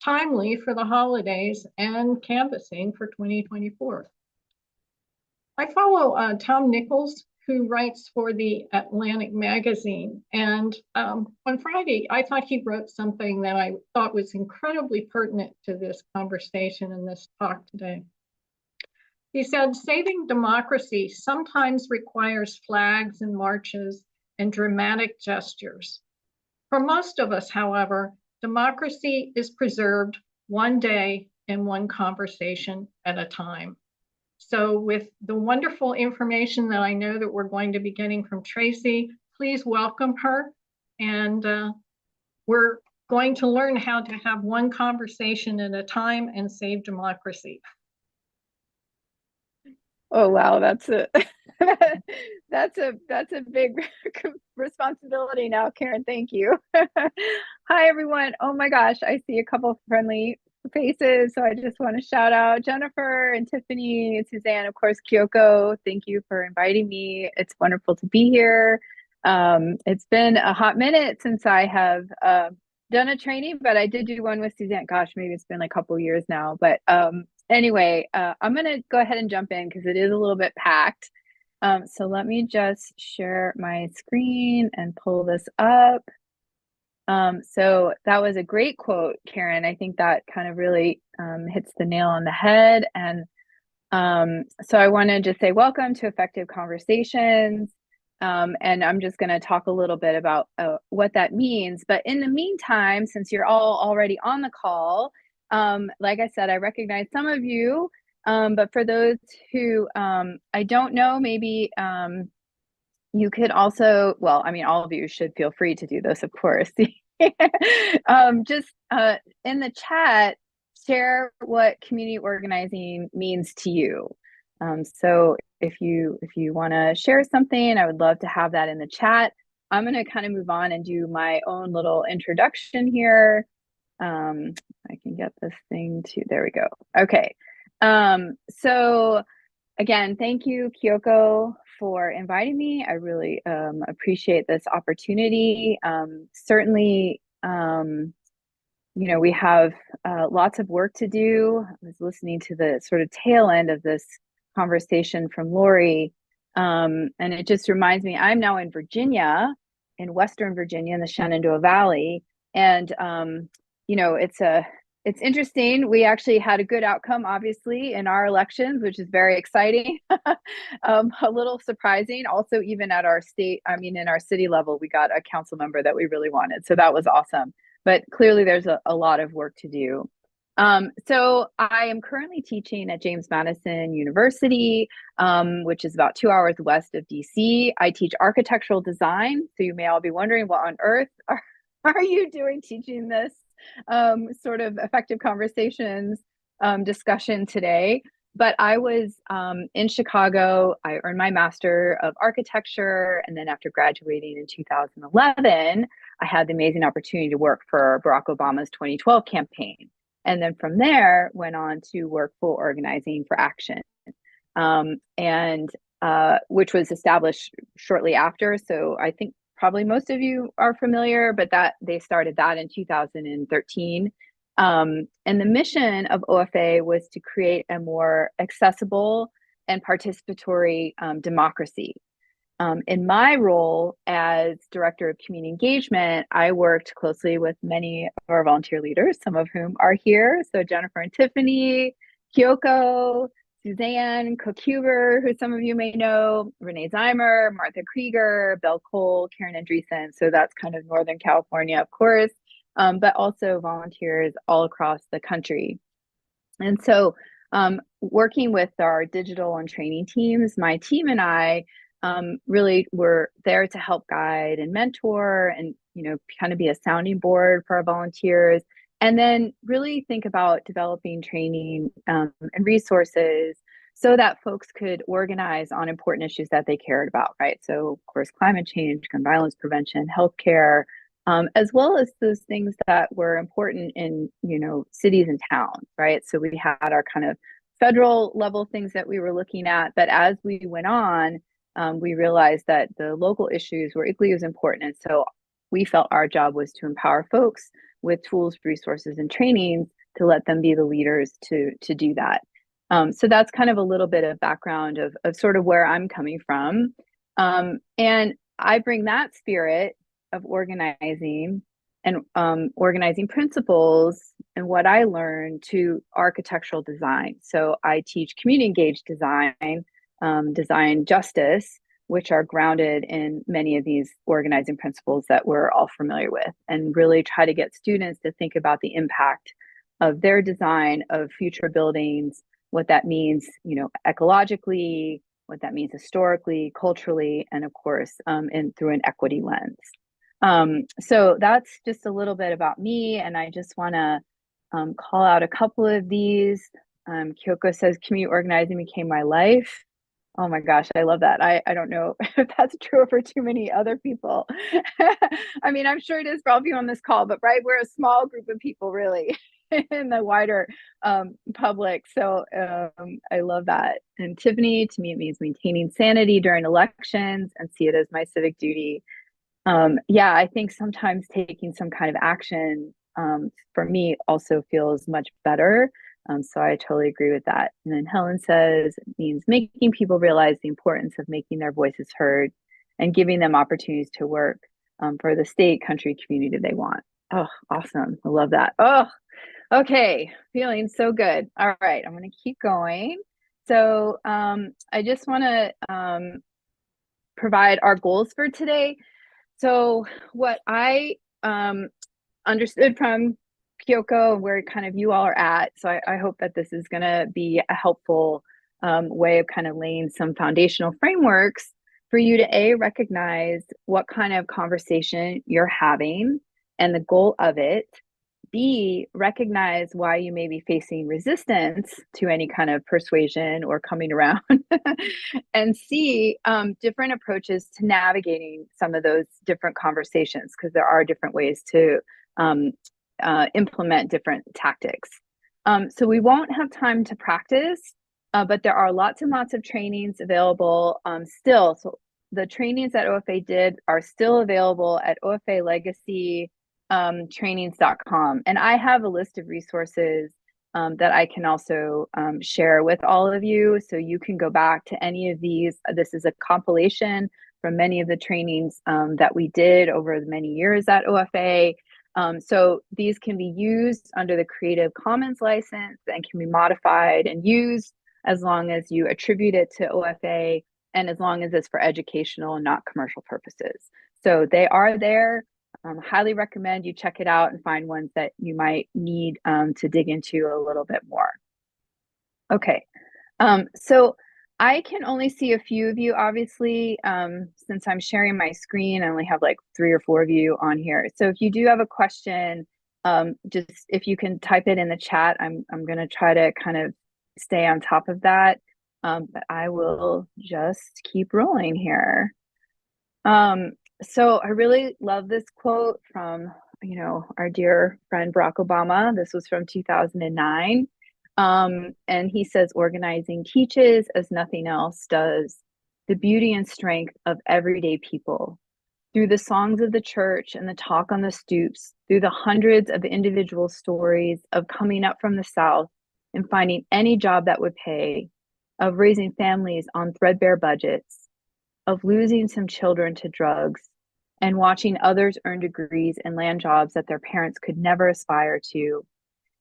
timely for the holidays and canvassing for 2024. I follow Tom Nichols, who writes for the Atlantic magazine. And on Friday, I thought he wrote something that I thought was incredibly pertinent to this conversation and this talk today. He said, saving democracy sometimes requires flags and marches and dramatic gestures. For most of us, however, democracy is preserved one day and one conversation at a time. So with the wonderful information that I know that we're going to be getting from Tracy, please welcome her. And we're going to learn how to have one conversation at a time and save democracy. Oh, wow, that's That's a big responsibility now, Karen. Thank you. Hi, everyone. Oh my gosh, I see a couple of friendly faces. So I just want to shout out Jennifer and Tiffany and Suzanne, of course, Kyoko. Thank you for inviting me. It's wonderful to be here. It's been a hot minute since I have done a training, but I did do one with Suzanne. Gosh, maybe it's been like a couple of years now. But anyway, I'm going to go ahead and jump in because it is a little bit packed. So let me just share my screen and pull this up. So that was a great quote, Karen. I think that kind of really hits the nail on the head. And so I want to just say welcome to Effective Conversations. And I'm just going to talk a little bit about what that means. But in the meantime, since you're all already on the call, like I said, I recognize some of you, but for those who I don't know, maybe you could also, well, I mean, all of you should feel free to do this, of course. Just in the chat, share what community organizing means to you. So if you want to share something, I would love to have that in the chat. I'm going to kind of move on and do my own little introduction here. I can get this thing to, there we go. Okay. So again, thank you, Kyoko, for inviting me. I really appreciate this opportunity. Certainly, you know, we have lots of work to do. I was listening to the sort of tail end of this conversation from Laurie, and it just reminds me, I'm now in Virginia, in Western Virginia, in the Shenandoah Valley, and you know, it's interesting. We actually had a good outcome, obviously, in our elections, which is very exciting. A little surprising. Also, even at our state, I mean, in our city level, we got a council member that we really wanted. So that was awesome. But clearly, there's a lot of work to do. So I am currently teaching at James Madison University, which is about 2 hours west of DC. I teach architectural design. So you may all be wondering, what on earth are you doing teaching this sort of effective conversations discussion today? But I was in Chicago. I earned my Master of Architecture. And then after graduating in 2011, I had the amazing opportunity to work for Barack Obama's 2012 campaign. And then from there, went on to work for Organizing for Action, which was established shortly after. So I think probably most of you are familiar, but that they started that in 2013. And the mission of OFA was to create a more accessible and participatory democracy. In my role as Director of Community Engagement, I worked closely with many of our volunteer leaders, some of whom are here. So Jennifer and Tiffany, Kyoko, Suzanne, Cook Huber, who some of you may know, Renee Zeimer, Martha Krieger, Belle Cole, Karen Andreessen. So that's kind of Northern California, of course, but also volunteers all across the country. And so working with our digital and training teams, my team and I really were there to help guide and mentor and, you know, kind of be a sounding board for our volunteers. And then really think about developing training and resources so that folks could organize on important issues that they cared about, right? So, of course, climate change, gun violence prevention, healthcare, as well as those things that were important in, you know, cities and towns, right? So we had our kind of federal level things that we were looking at, but as we went on, we realized that the local issues were equally as important. And so we felt our job was to empower folks with tools, resources, and trainings to let them be the leaders to do that. So that's kind of a little bit of background of sort of where I'm coming from. And I bring that spirit of organizing and organizing principles and what I learned to architectural design. So I teach community engaged design, design justice, which are grounded in many of these organizing principles that we're all familiar with, and really try to get students to think about the impact of their design of future buildings, what that means, you know, ecologically, what that means historically, culturally, and of course, through an equity lens. So that's just a little bit about me, and I just want to call out a couple of these. Kyoko says, community organizing became my life. Oh my gosh, I love that. I don't know if that's true for too many other people. I mean, I'm sure it is for all of you on this call, but right, we're a small group of people really in the wider public. So I love that. And Tiffany, to me, it means maintaining sanity during elections and see it as my civic duty. Yeah, I think sometimes taking some kind of action for me also feels much better. So I totally agree with that. And then Helen says it means making people realize the importance of making their voices heard and giving them opportunities to work for the state, country, community they want. Oh, awesome. I love that. Oh, okay. Feeling so good. All right. I'm going to keep going. So I just want to provide our goals for today. So what I understood from Kyoko, where kind of you all are at, so I hope that this is going to be a helpful way of kind of laying some foundational frameworks for you to recognize what kind of conversation you're having and the goal of it. B, recognize why you may be facing resistance to any kind of persuasion or coming around. And C, different approaches to navigating some of those different conversations, because there are different ways to implement different tactics. So we won't have time to practice, but there are lots and lots of trainings available still. So the trainings that OFA did are still available at OFA Legacy trainings.com. And I have a list of resources that I can also share with all of you. So you can go back to any of these. This is a compilation from many of the trainings that we did over many years at OFA. So these can be used under the Creative Commons license and can be modified and used as long as you attribute it to OFA and as long as it's for educational and not commercial purposes. So they are there. Highly recommend you check it out and find ones that you might need to dig into a little bit more. Okay, so I can only see a few of you, obviously, since I'm sharing my screen. I only have like 3 or 4 of you on here. So if you do have a question, just if you can type it in the chat, I'm going to try to kind of stay on top of that. But I will just keep rolling here. So I really love this quote from, our dear friend Barack Obama. This was from 2009. And he says, organizing teaches, as nothing else does, the beauty and strength of everyday people. Through the songs of the church and the talk on the stoops, through the hundreds of individual stories of coming up from the South and finding any job that would pay, of raising families on threadbare budgets, of losing some children to drugs, and watching others earn degrees and land jobs that their parents could never aspire to.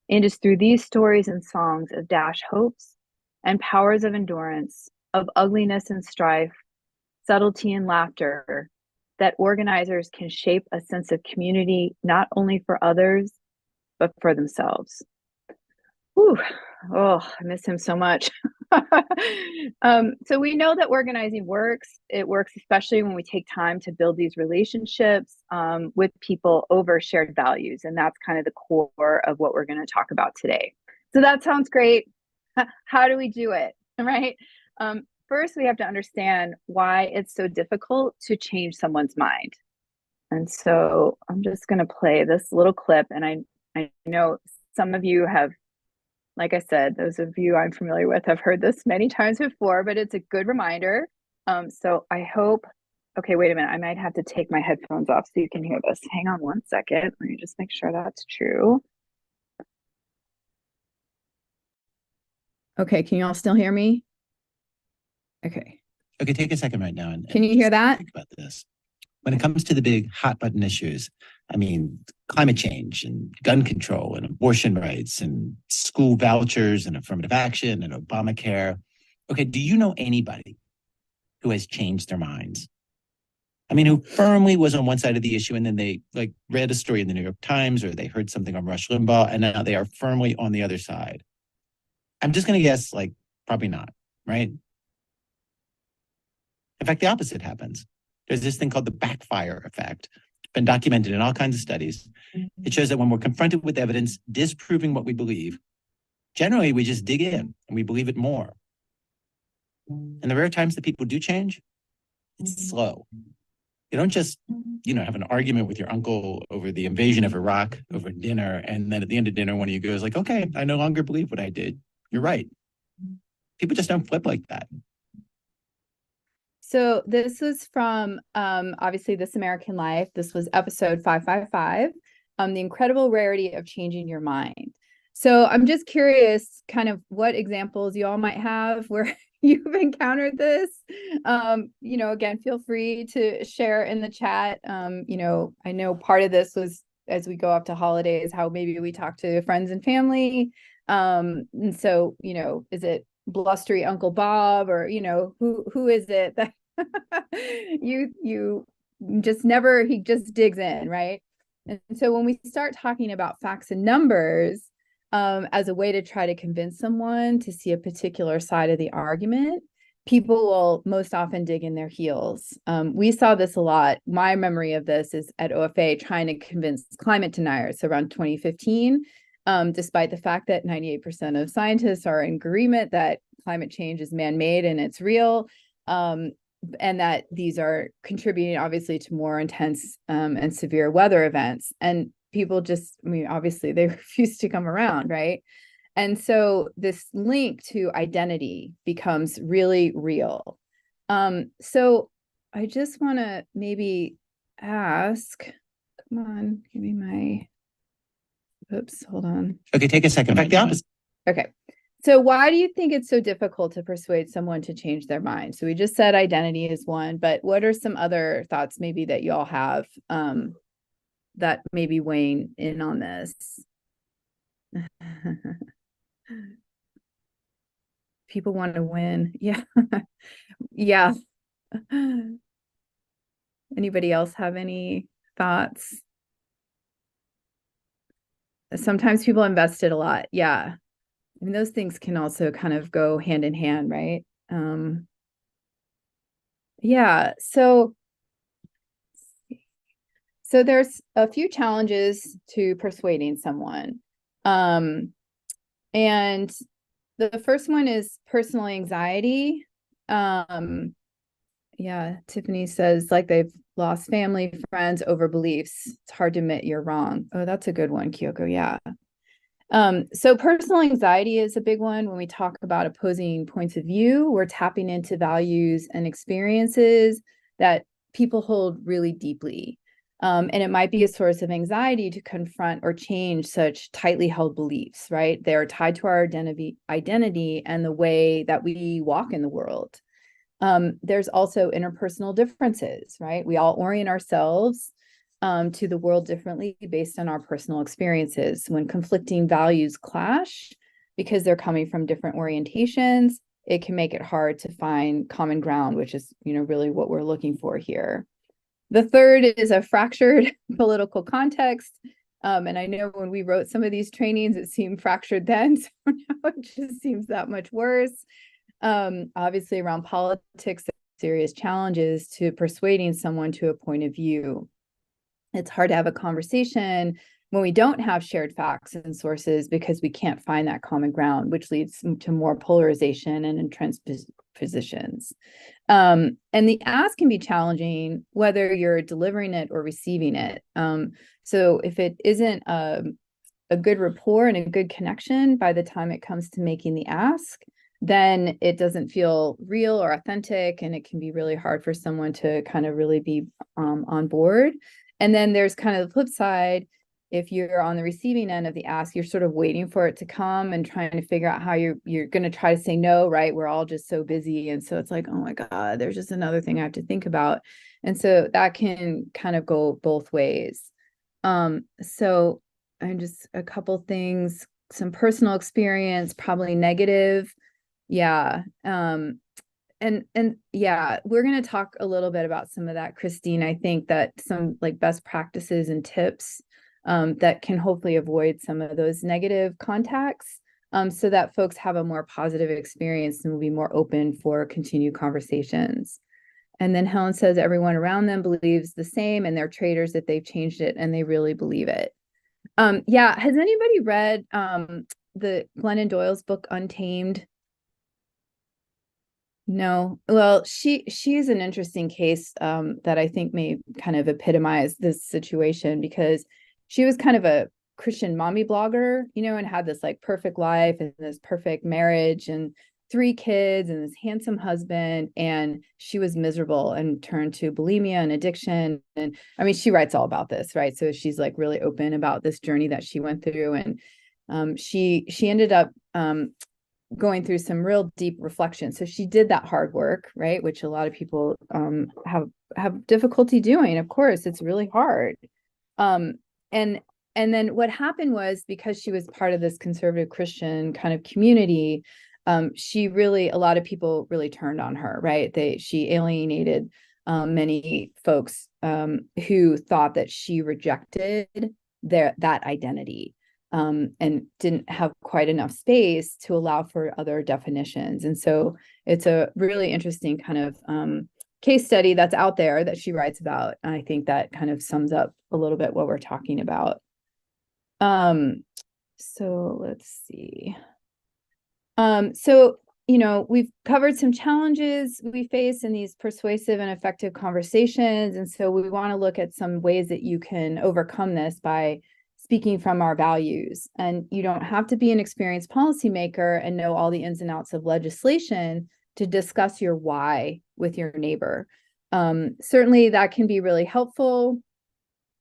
It is through these stories and songs of dash hopes and powers of endurance, of ugliness and strife, subtlety and laughter, that organizers can shape a sense of community, not only for others, but for themselves. Whew. Oh, I miss him so much. So we know that organizing works. It works especially when we take time to build these relationships with people over shared values. And that's kind of the core of what we're going to talk about today. So that sounds great. How do we do it? Right? First, we have to understand why it's so difficult to change someone's mind. And so I'm just going to play this little clip. And I know some of you have, like I said, those of you I'm familiar with have heard this many times before, but it's a good reminder. So I hope, okay, wait a minute. I might have to take my headphones off so you can hear this. Hang on one second. Let me just make sure that's true. Okay, can you all still hear me? Okay. Okay, take a second right now. Can you hear that? Think about this. When it comes to the big hot button issues, I mean, climate change and gun control and abortion rights and school vouchers and affirmative action and Obamacare. Okay, do you know anybody who has changed their minds? I mean, who firmly was on one side of the issue and then they like read a story in the New York Times or they heard something on Rush Limbaugh and now they are firmly on the other side? I'm just going to guess, like, probably not, right? In fact, the opposite happens. There's this thing called the backfire effect. It's been documented in all kinds of studies. It shows that when we're confronted with evidence disproving what we believe, generally we just dig in and we believe it more. And the rare times that people do change, it's slow. You don't just, have an argument with your uncle over the invasion of Iraq over dinner. And then at the end of dinner, one of you goes like, okay, I no longer believe what I did. You're right. People just don't flip like that. So this was from obviously This American Life. This was episode 555, The Incredible Rarity of Changing Your Mind. So I'm just curious kind of what examples you all might have where you've encountered this. Again, feel free to share in the chat. I know part of this was as we go up to holidays, how maybe we talk to friends and family. And so, is it blustery Uncle Bob, or who is it that you just never, he just digs in, right? And so when we start talking about facts and numbers as a way to try to convince someone to see a particular side of the argument, people will most often dig in their heels. We saw this a lot. My memory of this is at OFA trying to convince climate deniers around 2015. Despite the fact that 98% of scientists are in agreement that climate change is man-made and it's real, and that these are contributing obviously to more intense and severe weather events. And people just, obviously they refuse to come around, right? And so this link to identity becomes really real. So I just want to maybe ask, come on, give me my... Oops, hold on. Okay, take a second. In fact, the opposite. Okay. So why do you think it's so difficult to persuade someone to change their mind? So we just said identity is one, but what are some other thoughts maybe that you all have that maybe weighing in on this? People want to win. Yeah. Yeah. Anybody else have any thoughts? Sometimes people invested a lot. Yeah. I mean, those things can also kind of go hand in hand, right? Yeah. So there's a few challenges to persuading someone. And the first one is personal anxiety. Yeah, Tiffany says like they've lost family, friends over beliefs. It's hard to admit you're wrong. Oh, that's a good one, Kyoko. Yeah. So personal anxiety is a big one. When we talk about opposing points of view, we're tapping into values and experiences that people hold really deeply. And it might be a source of anxiety to confront or change such tightly held beliefs, right? They're tied to our identity and the way that we walk in the world. There's also interpersonal differences, right? We all orient ourselves to the world differently based on our personal experiences. When conflicting values clash because they're coming from different orientations, it can make it hard to find common ground, which is, really what we're looking for here. The third is a fractured political context. And I know when we wrote some of these trainings, it seemed fractured then, so now it just seems that much worse. Obviously around politics, serious challenges to persuading someone to a point of view. It's hard to have a conversation when we don't have shared facts and sources because we can't find that common ground, which leads to more polarization and entrenched positions. And the ask can be challenging whether you're delivering it or receiving it. So if it isn't a good rapport and a good connection by the time it comes to making the ask, then it doesn't feel real or authentic, and it can be really hard for someone to kind of really be on board. And then there's kind of the flip side. If you're on the receiving end of the ask, you're sort of waiting for it to come and trying to figure out how you're going to try to say no, right? We're all just so busy. And so it's like, oh my God, there's just another thing I have to think about. And so that can kind of go both ways. So I'm just a couple things, some personal experience, probably negative. Yeah. And yeah, we're going to talk a little bit about some of that, Christine. I think that some like best practices and tips that can hopefully avoid some of those negative contacts so that folks have a more positive experience and will be more open for continued conversations. And then Helen says everyone around them believes the same and they're traders if they've changed it and they really believe it. Yeah, has anybody read the Glennon Doyle's book, Untamed? No, well, she's an interesting case that I think may kind of epitomize this situation, because she was kind of a Christian mommy blogger, you know, and had this like perfect life and this perfect marriage and 3 kids and this handsome husband, and she was miserable and turned to bulimia and addiction. And I mean, she writes all about this, right? So she's like really open about this journey that she went through, and she ended up going through some real deep reflection. So she did that hard work, right? Which a lot of people have difficulty doing. Of course, it's really hard. And then what happened was, because she was part of this conservative Christian kind of community, she really, a lot of people really turned on her, right? She alienated many folks who thought that she rejected that identity. And didn't have quite enough space to allow for other definitions. And so it's a really interesting kind of case study that's out there that she writes about. And I think that kind of sums up a little bit what we're talking about. So let's see. So, you know, we've covered some challenges we face in these persuasive and effective conversations. And so we want to look at some ways that you can overcome this by speaking from our values. And you don't have to be an experienced policymaker and know all the ins and outs of legislation to discuss your why with your neighbor. Certainly that can be really helpful,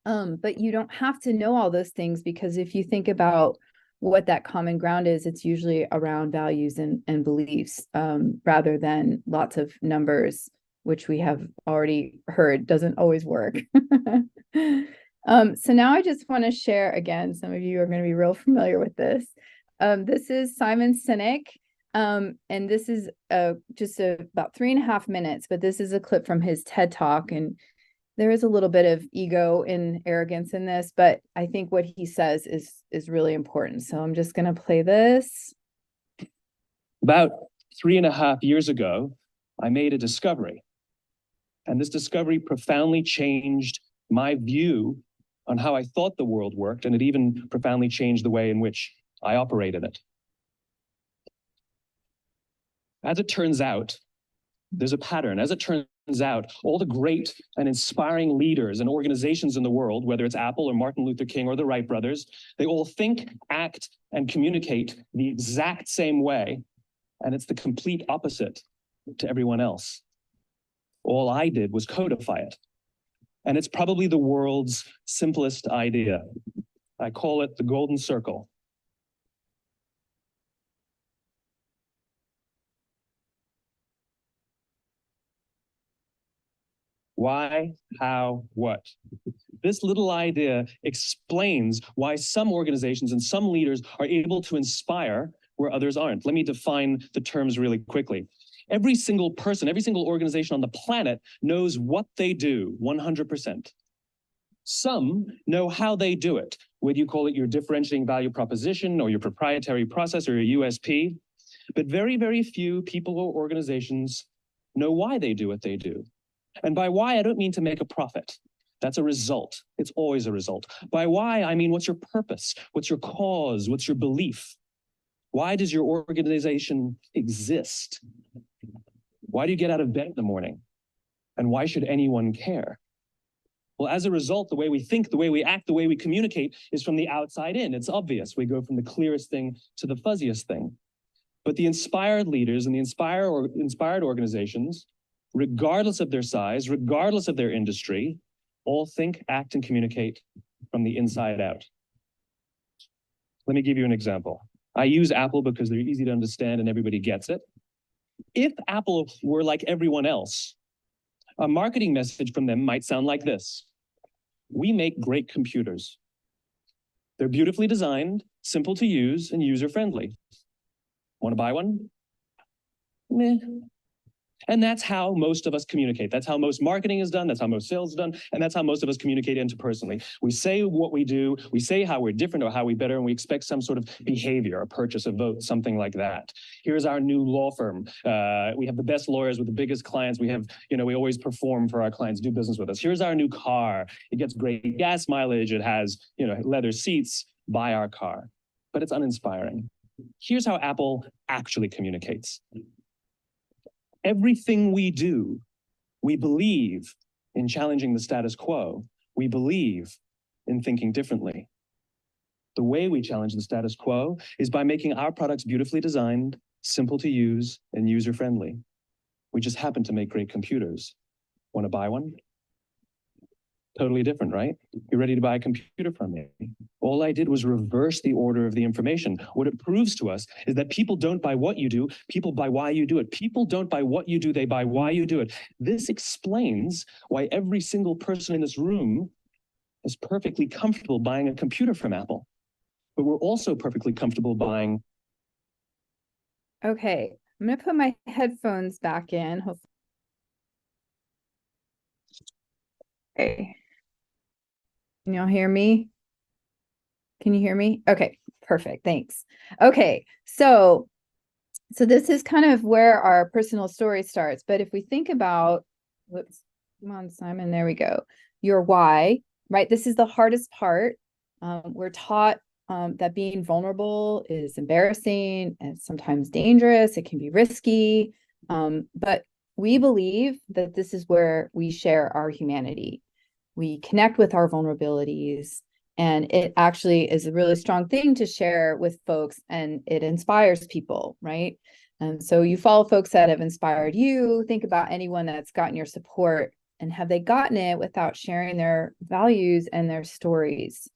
but you don't have to know all those things, because if you think about what that common ground is, it's usually around values and beliefs, rather than lots of numbers, which we have already heard doesn't always work. So now I just want to share, again, some of you are going to be real familiar with this. This is Simon Sinek, and this is just about 3.5 minutes, but this is a clip from his TED Talk, and there is a little bit of ego and arrogance in this, but I think what he says is really important. So I'm just going to play this. About 3.5 years ago, I made a discovery, and this discovery profoundly changed my view on how I thought the world worked, and it even profoundly changed the way in which I operated it. As it turns out, there's a pattern. As it turns out, all the great and inspiring leaders and organizations in the world, whether it's Apple or Martin Luther King or the Wright brothers, they all think, act, and communicate the exact same way, and it's the complete opposite to everyone else. All I did was codify it. And it's probably the world's simplest idea. I call it the golden circle. Why, how, what? This little idea explains why some organizations and some leaders are able to inspire where others aren't. Let me define the terms really quickly. Every single person, every single organization on the planet knows what they do 100%. Some know how they do it, whether you call it your differentiating value proposition or your proprietary process or your USP. But very, very few people or organizations know why they do what they do. And by why, I don't mean to make a profit. That's a result. It's always a result. By why, I mean, what's your purpose? What's your cause? What's your belief? Why does your organization exist? Why do you get out of bed in the morning? And why should anyone care? Well, as a result, the way we think, the way we act, the way we communicate is from the outside in. It's obvious. We go from the clearest thing to the fuzziest thing. But the inspired leaders and the inspired organizations, regardless of their size, regardless of their industry, all think, act, and communicate from the inside out. Let me give you an example. I use Apple because they're easy to understand and everybody gets it. If Apple were like everyone else, a marketing message from them might sound like this. We make great computers. They're beautifully designed, simple to use, and user-friendly. Want to buy one? Meh. And that's how most of us communicate. That's how most marketing is done. That's how most sales is done. And that's how most of us communicate interpersonally. We say what we do. We say how we're different or how we're better, and we expect some sort of behavior, a purchase, a vote, something like that. Here's our new law firm. We have the best lawyers with the biggest clients. We have, we always perform for our clients, do business with us. Here's our new car. It gets great gas mileage. It has, leather seats. Buy our car. But it's uninspiring. Here's how Apple actually communicates. Everything we do, we believe in challenging the status quo. We believe in thinking differently. The way we challenge the status quo is by making our products beautifully designed, simple to use, and user-friendly. We just happen to make great computers. Want to buy one? Totally different, right? You're ready to buy a computer from me. All I did was reverse the order of the information. What it proves to us is that people don't buy what you do, people buy why you do it. People don't buy what you do, they buy why you do it. This explains why every single person in this room is perfectly comfortable buying a computer from Apple. But we're also perfectly comfortable buying. Okay, I'm gonna put my headphones back in. Okay. Can y'all hear me? Can you hear me? Okay, perfect. Thanks. Okay, so this is kind of where our personal story starts. But if we think about, whoops, come on, Simon, there we go. Your why, right? This is the hardest part. We're taught that being vulnerable is embarrassing and sometimes dangerous. It can be risky. But we believe that this is where we share our humanity. We connect with our vulnerabilities, and it actually is a really strong thing to share with folks, and it inspires people, right? And so you follow folks that have inspired you. Think about anyone that's gotten your support, and have they gotten it without sharing their values and their stories?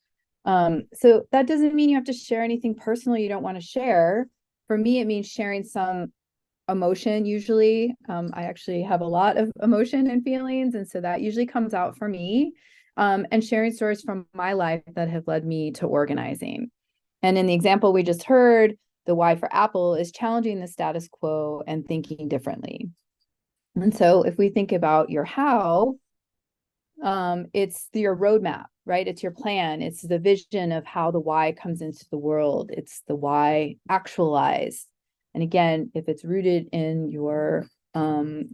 So that doesn't mean you have to share anything personal you don't want to share. For me, it means sharing some emotion. Usually, I actually have a lot of emotion and feelings, and so that usually comes out for me, and sharing stories from my life that have led me to organizing. And in the example we just heard, the why for Apple is challenging the status quo and thinking differently. And so if we think about your how, it's your roadmap, right? It's your plan. It's the vision of how the why comes into the world. It's the why actualized. And again, if it's rooted in your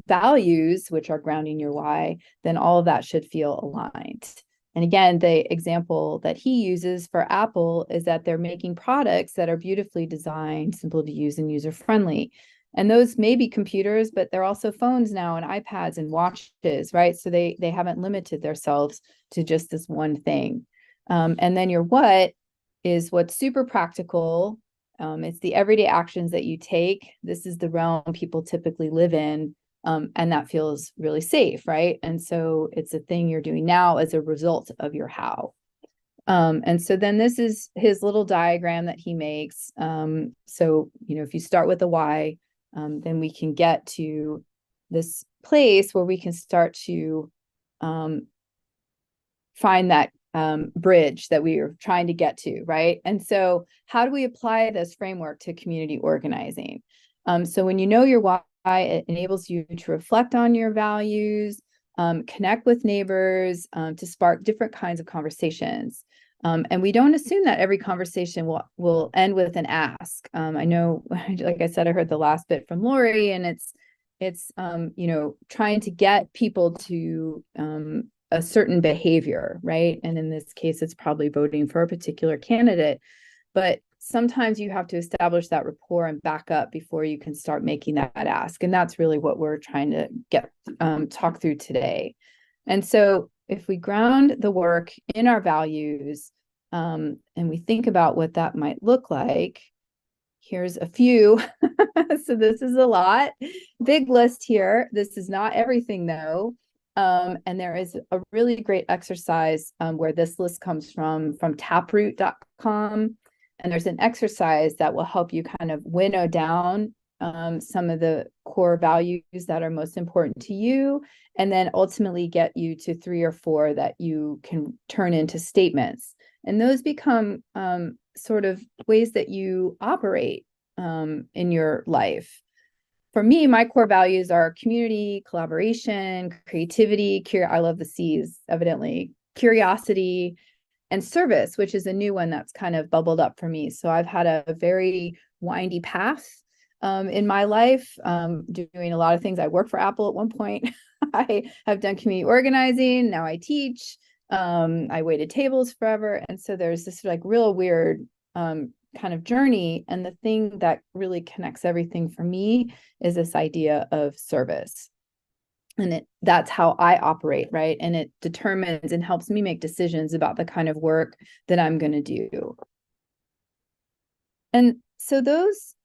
values, which are grounding your why, then all of that should feel aligned. And again, the example that he uses for Apple is that they're making products that are beautifully designed, simple to use, and user-friendly. And those may be computers, but they're also phones now, and iPads and watches, right? So they haven't limited themselves to just this one thing. And then your what is what's super practical. It's the everyday actions that you take. This is the realm people typically live in, and that feels really safe, right? And so it's a thing you're doing now as a result of your how. And so then this is his little diagram that he makes. So, if you start with the why, then we can get to this place where we can start to find that bridge that we are trying to get to, right? And so how do we apply this framework to community organizing? So when you know your why, it enables you to reflect on your values, connect with neighbors, to spark different kinds of conversations. And we don't assume that every conversation will end with an ask. I know, like I said, I heard the last bit from Laurie, and it's trying to get people to a certain behavior, right? And in this case, it's probably voting for a particular candidate. But sometimes you have to establish that rapport and back up before you can start making that ask. And that's really what we're trying to talk through today. And so if we ground the work in our values, and we think about what that might look like, here's a few. So this is a lot, big list here. This is not everything though. And there is a really great exercise where this list comes from taproot.com. And there's an exercise that will help you kind of winnow down some of the core values that are most important to you, and then ultimately get you to 3 or 4 that you can turn into statements. And those become sort of ways that you operate in your life. For me, my core values are community, collaboration, creativity, I love the C's, evidently, curiosity, and service, which is a new one that's kind of bubbled up for me. So I've had a very windy path in my life, doing a lot of things. I worked for Apple at one point. I have done community organizing. Now I teach. I waited tables forever. And so there's this like real weird kind of journey. And the thing that really connects everything for me is this idea of service. And that's how I operate, right? And it determines and helps me make decisions about the kind of work that I'm going to do. And so those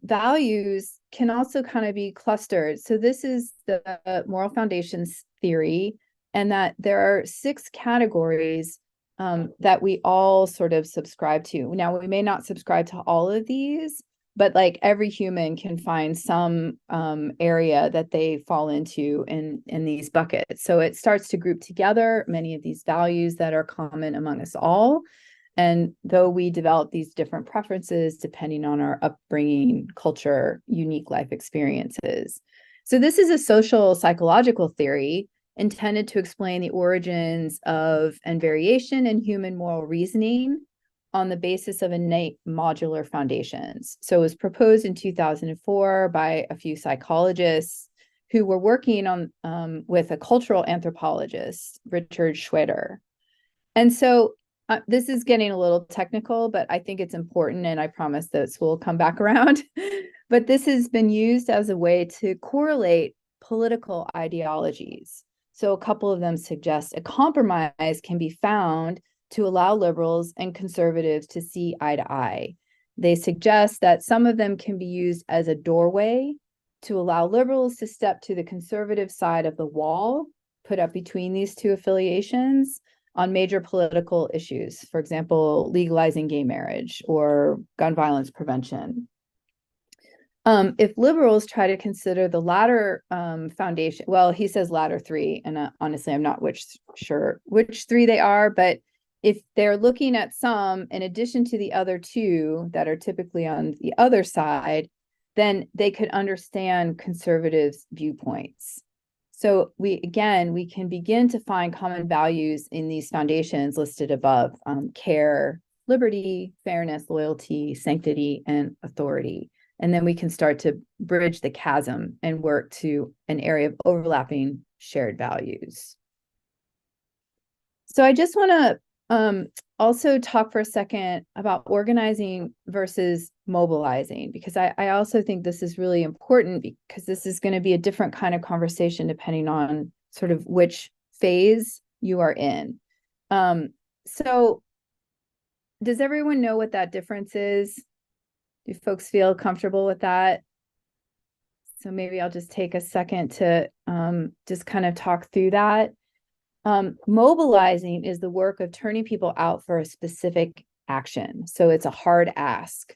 values can also kind of be clustered. So this is the moral foundations theory, and that there are 6 categories that we all sort of subscribe to. Now, we may not subscribe to all of these, but like every human can find some area that they fall into in these buckets. So it starts to group together many of these values that are common among us all. And though we develop these different preferences depending on our upbringing, culture, unique life experiences. So this is a social psychological theory intended to explain the origins of and variation in human moral reasoning on the basis of innate modular foundations. So it was proposed in 2004 by a few psychologists who were working on with a cultural anthropologist, Richard Schroeder. And so this is getting a little technical, but I think it's important, and I promise this will come back around. But this has been used as a way to correlate political ideologies. So a couple of them suggest a compromise can be found to allow liberals and conservatives to see eye to eye. They suggest that some of them can be used as a doorway to allow liberals to step to the conservative side of the wall put up between these two affiliations on major political issues, for example, legalizing gay marriage or gun violence prevention. If liberals try to consider the latter foundation, well, he says latter 3, and honestly, I'm not sure which 3 they are, but if they're looking at some in addition to the other 2 that are typically on the other side, then they could understand conservatives' viewpoints. So we can begin to find common values in these foundations listed above: care, liberty, fairness, loyalty, sanctity, and authority. And then we can start to bridge the chasm and work to an area of overlapping shared values. So I just want to also talk for a second about organizing versus mobilizing, because I also think this is really important, because this is going to be a different kind of conversation depending on sort of which phase you are in. So does everyone know what that difference is? Do folks feel comfortable with that? So maybe I'll just take a second to just kind of talk through that. Mobilizing is the work of turning people out for a specific action. So it's a hard ask.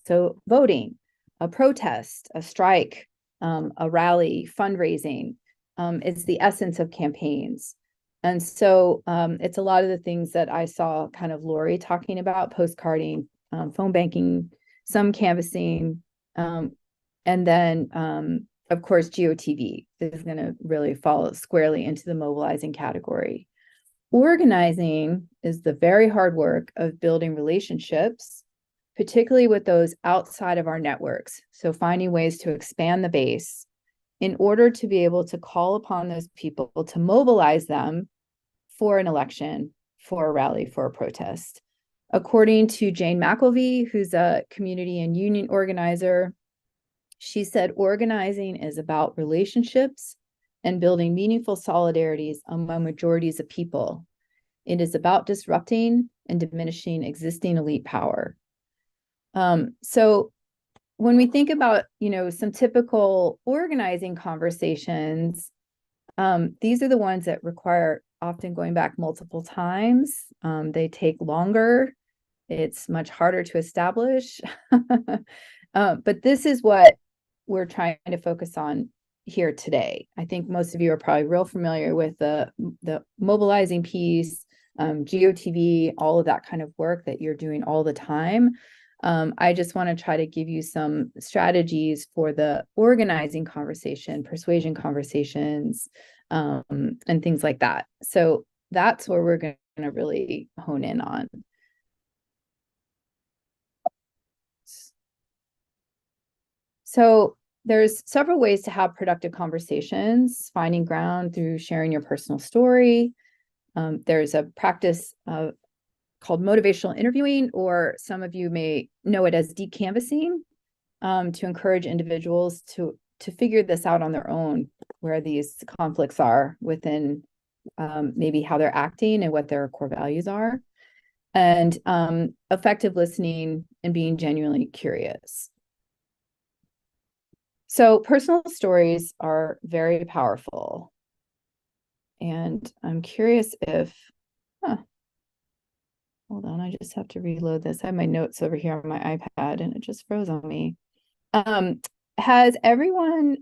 So voting, a protest, a strike, a rally, fundraising, it's the essence of campaigns. And so it's a lot of the things that I saw kind of Laurie talking about: postcarding, phone banking, some canvassing, and then of course, GOTV is going to really fall squarely into the mobilizing category. Organizing is the very hard work of building relationships, particularly with those outside of our networks. So finding ways to expand the base in order to be able to call upon those people to mobilize them for an election, for a rally, for a protest. According to Jane McElvey, who's a community and union organizer, she said, organizing is about relationships and building meaningful solidarities among majorities of people. It is about disrupting and diminishing existing elite power. So when we think about, some typical organizing conversations, these are the ones that require often going back multiple times. They take longer. It's much harder to establish. But this is what we're trying to focus on here today. I think most of you are probably real familiar with the mobilizing piece, GOTV, all of that kind of work that you're doing all the time. I just want to try to give you some strategies for the organizing conversation, persuasion conversations, and things like that. So that's where we're going to really hone in on. So there's several ways to have productive conversations: finding ground through sharing your personal story. There's a practice called motivational interviewing, or some of you may know it as deep canvassing, to encourage individuals to figure this out on their own, where these conflicts are within maybe how they're acting and what their core values are, and effective listening and being genuinely curious. So personal stories are very powerful. And I'm curious if, hold on, I just have to reload this. I have my notes over here on my iPad and it just froze on me. Has everyone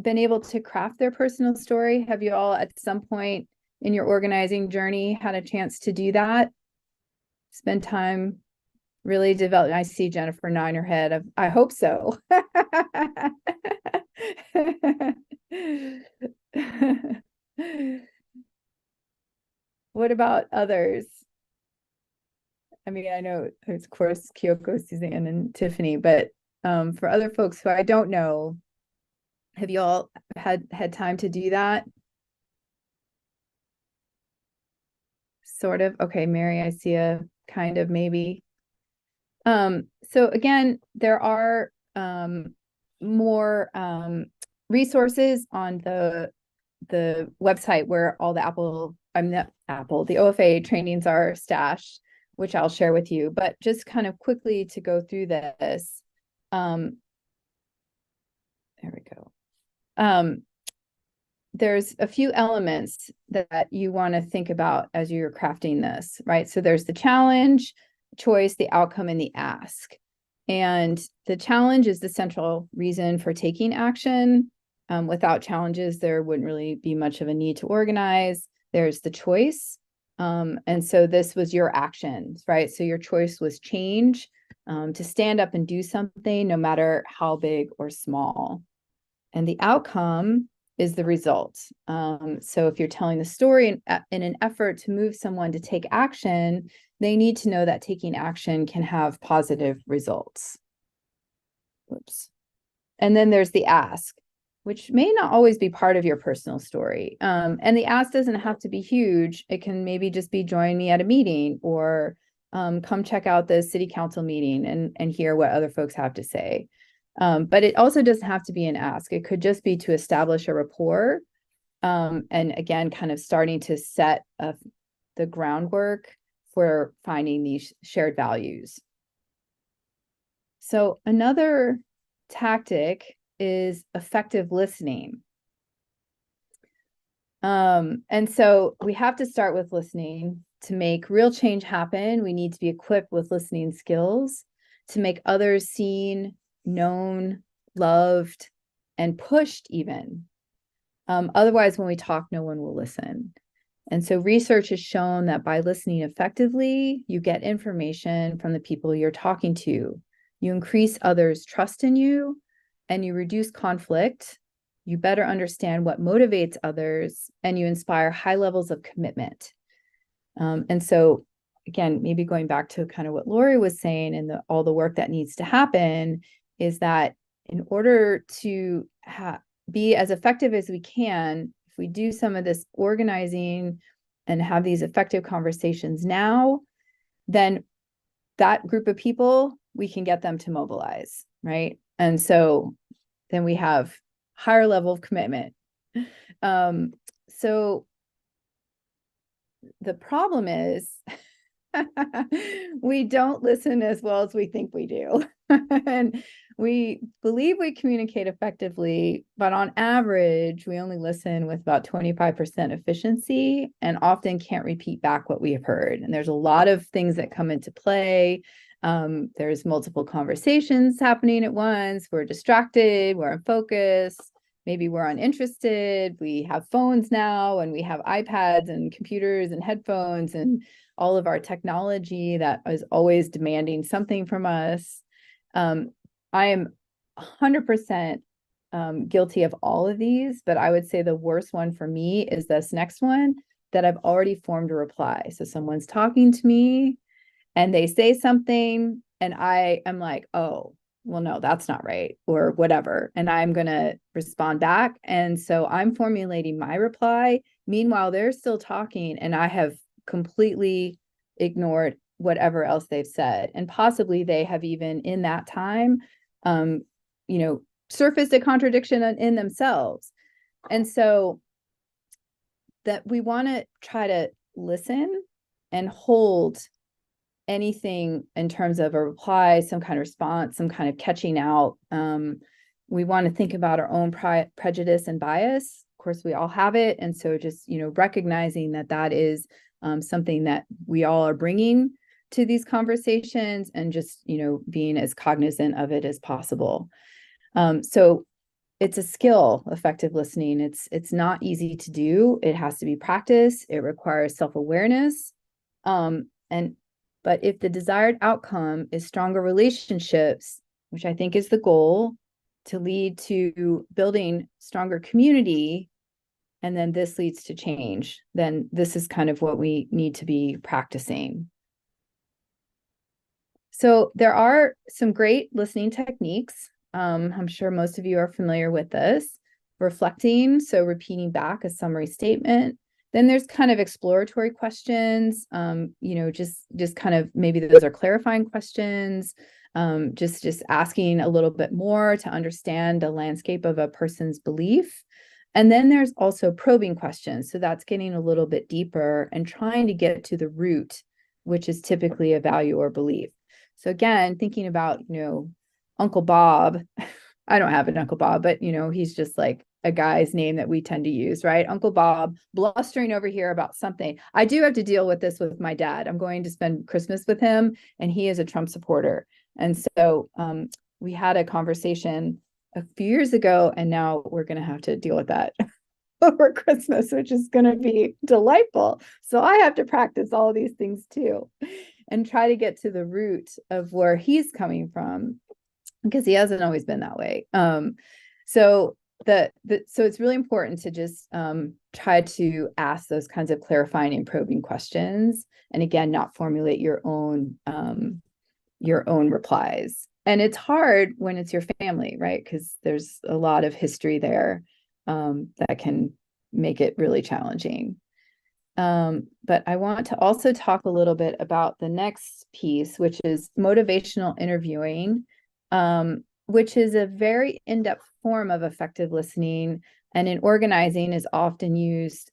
been able to craft their personal story? Have you all at some point in your organizing journey had a chance to do that? Spend time really developing. I see Jennifer nodding her head. I hope so. What about others? I mean, I know, of course, Kyoko, Suzanne, and Tiffany, but for other folks who I don't know, have you all had time to do that? Sort of. Okay, Mary, I see a kind of maybe. So again, there are more resources on the website where all the the OFA trainings are stashed, which I'll share with you. But just kind of quickly to go through this. There we go. There's a few elements that you want to think about as you're crafting this, right? So there's the challenge, choice, the outcome, and the ask. And the challenge is the central reason for taking action. Without challenges, there wouldn't really be much of a need to organize. There's the choice. And so this was your actions, right? So your choice was change, to stand up and do something, no matter how big or small. And the outcome is the result. So if you're telling the story in an effort to move someone to take action, they need to know that taking action can have positive results. Whoops. And then there's the ask, which may not always be part of your personal story. And the ask doesn't have to be huge. It can maybe just be join me at a meeting, or come check out the city council meeting and hear what other folks have to say. But it also doesn't have to be an ask. It could just be to establish a rapport. And again, kind of starting to set the groundwork for finding these shared values. So another tactic is effective listening. And so we have to start with listening. To make real change happen, we need to be equipped with listening skills to make others seen, known, loved, and pushed even. Otherwise, when we talk, no one will listen. And so research has shown that by listening effectively, you get information from the people you're talking to. You increase others' trust in you, and you reduce conflict. You better understand what motivates others, and you inspire high levels of commitment. And so, again, maybe going back to kind of what Laurie was saying and all the work that needs to happen is that in order to be as effective as we can, if we do some of this organizing and have these effective conversations now, then that group of people, we can get them to mobilize, right? And so then we have higher level of commitment. So the problem is we don't listen as well as we think we do. And we believe we communicate effectively, but on average, we only listen with about 25% efficiency and often can't repeat back what we have heard. And there's a lot of things that come into play. There's multiple conversations happening at once. We're distracted, we're unfocused, maybe we're uninterested. We have phones now, and we have iPads and computers and headphones and all of our technology that is always demanding something from us. I am 100% guilty of all of these, but I would say the worst one for me is this next one, that I've already formed a reply. So someone's talking to me and they say something and I am like, oh, well, no, that's not right, or whatever. And I'm going to respond back. And so I'm formulating my reply. Meanwhile, they're still talking and I have completely ignored whatever else they've said. And possibly they have even in that time, surfaced a contradiction in themselves. And so that we want to try to listen and hold anything in terms of a reply, some kind of response, some kind of catching out. We want to think about our own prejudice and bias. Of course, we all have it. And so just, recognizing that is something that we all are bringing to these conversations, and just, being as cognizant of it as possible. So it's a skill, effective listening. It's not easy to do. It has to be practiced. It requires self-awareness. But if the desired outcome is stronger relationships, which I think is the goal, to lead to building stronger community, and then this leads to change, then this is kind of what we need to be practicing. So there are some great listening techniques. I'm sure most of you are familiar with this. Reflecting, so repeating back a summary statement. Then there's kind of exploratory questions, just kind of, maybe those are clarifying questions, just asking a little bit more to understand the landscape of a person's belief. And then there's also probing questions. So that's getting a little bit deeper and trying to get to the root, which is typically a value or belief. So again, thinking about, Uncle Bob, I don't have an Uncle Bob, but, he's just like a guy's name that we tend to use, right? Uncle Bob blustering over here about something. I do have to deal with this with my dad. I'm going to spend Christmas with him, and he is a Trump supporter. And so we had a conversation a few years ago, and now we're going to have to deal with that over Christmas, which is going to be delightful. So I have to practice all of these things too, and try to get to the root of where he's coming from, because he hasn't always been that way. So it's really important to just try to ask those kinds of clarifying and probing questions, and again, not formulate your own replies. And it's hard when it's your family, right? Because there's a lot of history there that can make it really challenging. But I want to also talk a little bit about the next piece, which is motivational interviewing, which is a very in-depth form of effective listening, and in organizing is often used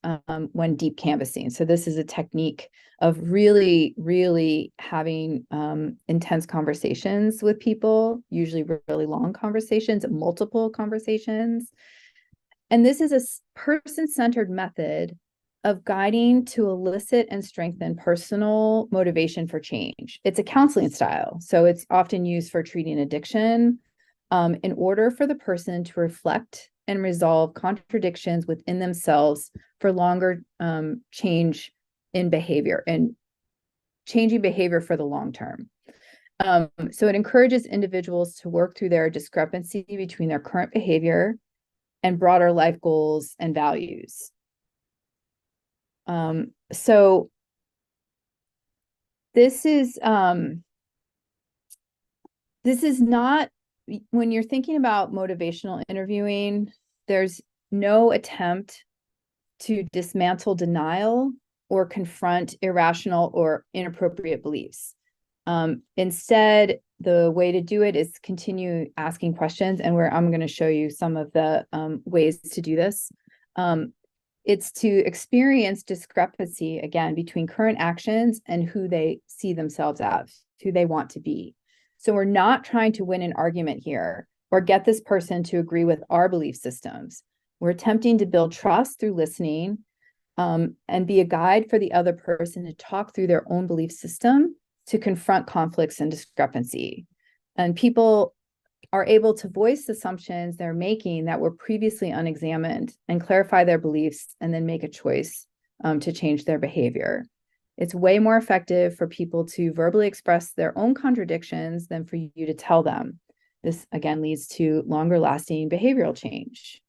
when deep canvassing. So this is a technique of really, really having intense conversations with people, usually really long conversations, multiple conversations. And this is a person-centered method of guiding to elicit and strengthen personal motivation for change. It's a counseling style, so it's often used for treating addiction, in order for the person to reflect and resolve contradictions within themselves for longer change in behavior and changing behavior for the long term. So it encourages individuals to work through their discrepancy between their current behavior and broader life goals and values. So this is not, when you're thinking about motivational interviewing, there's no attempt to dismantle denial or confront irrational or inappropriate beliefs. Instead, the way to do it is continue asking questions, and I'm going to show you some of the ways to do this. It's to experience discrepancy, again, between current actions and who they see themselves as, who they want to be. So we're not trying to win an argument here or get this person to agree with our belief systems. We're attempting to build trust through listening, and be a guide for the other person to talk through their own belief system, to confront conflicts and discrepancy. And people are able to voice assumptions they're making that were previously unexamined, and clarify their beliefs, and then make a choice to change their behavior. It's way more effective for people to verbally express their own contradictions than for you to tell them. This, again, leads to longer lasting behavioral change.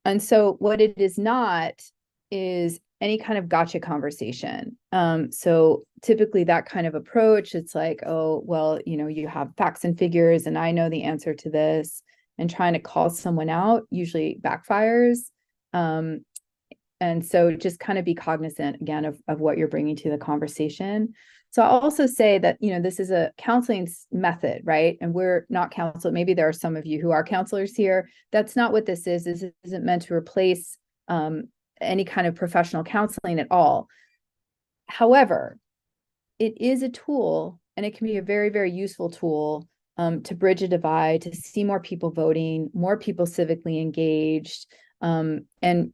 And so what it is not is any kind of gotcha conversation. So typically that kind of approach, it's like, oh, well, you have facts and figures, and I know the answer to this, and trying to call someone out usually backfires. And so just kind of be cognizant again of what you're bringing to the conversation. So I'll also say that, this is a counseling method, right? And we're not counselors. Maybe there are some of you who are counselors here. That's not what this is. This isn't meant to replace any kind of professional counseling at all. However, it is a tool, and it can be a very, very useful tool to bridge a divide, to see more people voting, more people civically engaged, and,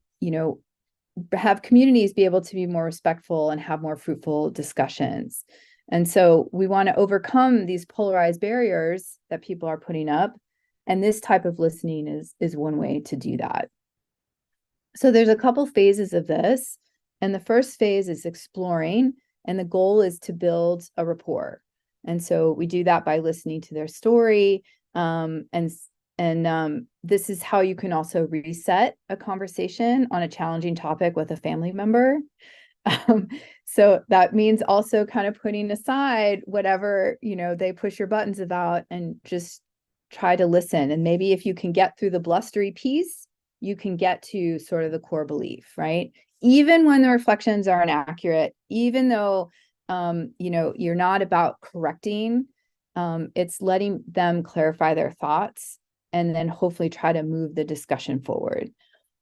have communities be able to be more respectful and have more fruitful discussions. And so we want to overcome these polarized barriers that people are putting up. And this type of listening is one way to do that. So there's a couple phases of this. And the first phase is exploring. And the goal is to build a rapport. And so we do that by listening to their story. And this is how you can also reset a conversation on a challenging topic with a family member. So that means also kind of putting aside whatever, they push your buttons about and just try to listen. And maybe if you can get through the blustery piece, you can get to sort of the core belief, right? Even when the reflections are inaccurate, even though, you're not about correcting, it's letting them clarify their thoughts and then hopefully try to move the discussion forward.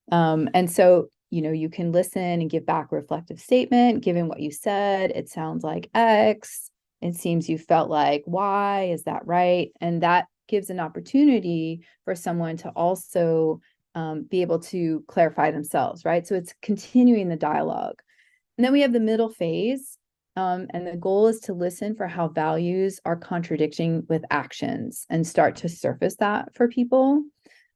And so, you can listen and give back a reflective statement. Given what you said, it sounds like X. It seems you felt like Y. Is that right? And that gives an opportunity for someone to also be able to clarify themselves, right? So it's continuing the dialogue. And then we have the middle phase. And the goal is to listen for how values are contradicting with actions and start to surface that for people.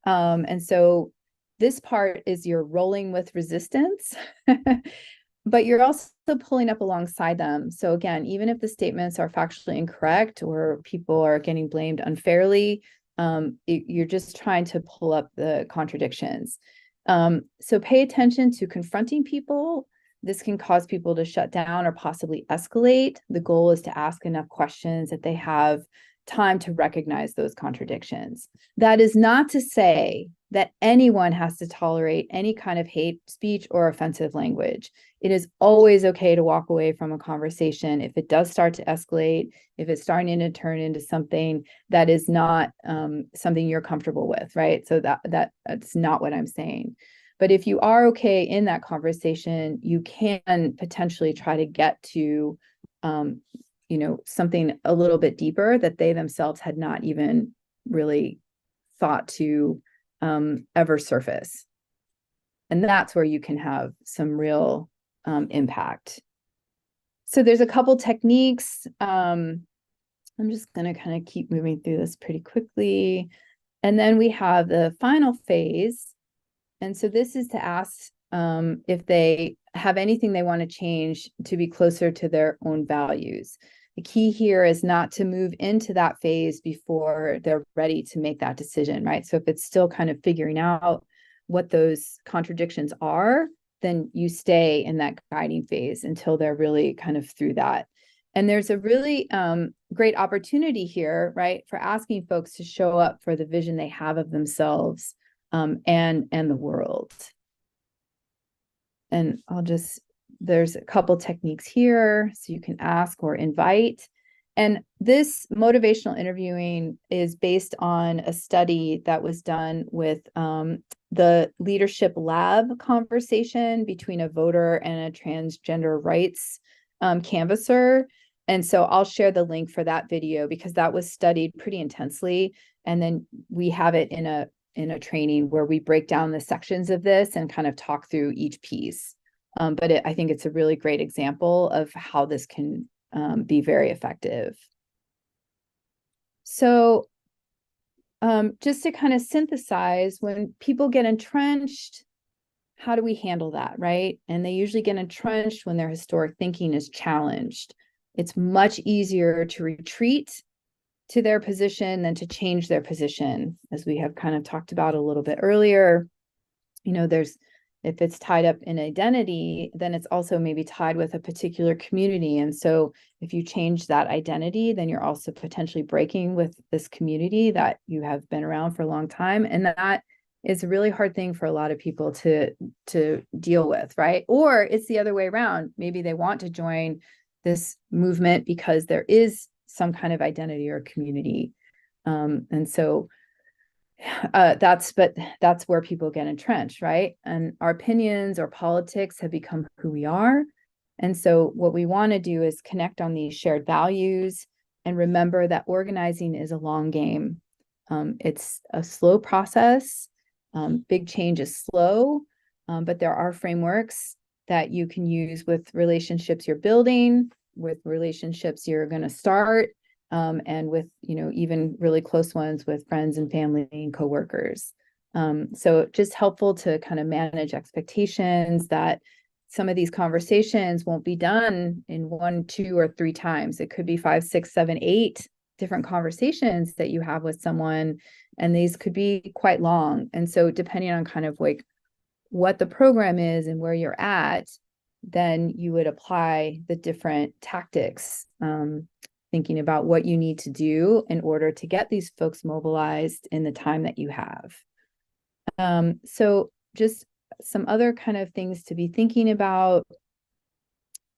And so this part is you're rolling with resistance, but you're also pulling up alongside them. So again, even if the statements are factually incorrect or people are getting blamed unfairly, you're just trying to pull up the contradictions. So pay attention to confronting people. This can cause people to shut down or possibly escalate. The goal is to ask enough questions that they have time to recognize those contradictions. That is not to say that anyone has to tolerate any kind of hate speech or offensive language. It is always okay to walk away from a conversation if it does start to escalate, if it's starting to turn into something that is not something you're comfortable with, right? So that's not what I'm saying. But if you are okay in that conversation, you can potentially try to get to something a little bit deeper that they themselves had not even really thought to ever surface. And that's where you can have some real impact. So there's a couple techniques. I'm just going to kind of keep moving through this pretty quickly. And then we have the final phase. And so this is to ask if they have anything they want to change to be closer to their own values. The key here is not to move into that phase before they're ready to make that decision, right? So if it's still kind of figuring out what those contradictions are, then you stay in that guiding phase until they're really kind of through that. And there's a really great opportunity here, right, for asking folks to show up for the vision they have of themselves and the world. And there's a couple techniques here, so you can ask or invite. And this motivational interviewing is based on a study that was done with the Leadership Lab conversation between a voter and a transgender rights canvasser. And so I'll share the link for that video because that was studied pretty intensely. And then we have it in a training where we break down the sections of this and kind of talk through each piece. But I think it's a really great example of how this can be very effective. So just to kind of synthesize, when people get entrenched, how do we handle that, right? And they usually get entrenched when their historic thinking is challenged. It's much easier to retreat to their position than to change their position, as we have kind of talked about a little bit earlier. If it's tied up in identity, then it's also maybe tied with a particular community. And so if you change that identity, then you're also potentially breaking with this community that you have been around for a long time. And that is a really hard thing for a lot of people to deal with, right? Or it's the other way around. Maybe they want to join this movement because there is some kind of identity or community. And so that's where people get entrenched, right? And our opinions or politics have become who we are. And so what we want to do is connect on these shared values and remember that organizing is a long game. It's a slow process. Big change is slow, but there are frameworks that you can use with relationships you're building, with relationships you're going to start, and with, even really close ones with friends and family and coworkers. So just helpful to kind of manage expectations that some of these conversations won't be done in 1, 2, or 3 times. It could be 5, 6, 7, 8 different conversations that you have with someone, and these could be quite long. And so depending on kind of like what the program is and where you're at, then you would apply the different tactics, thinking about what you need to do in order to get these folks mobilized in the time that you have. So just some other kind of things to be thinking about.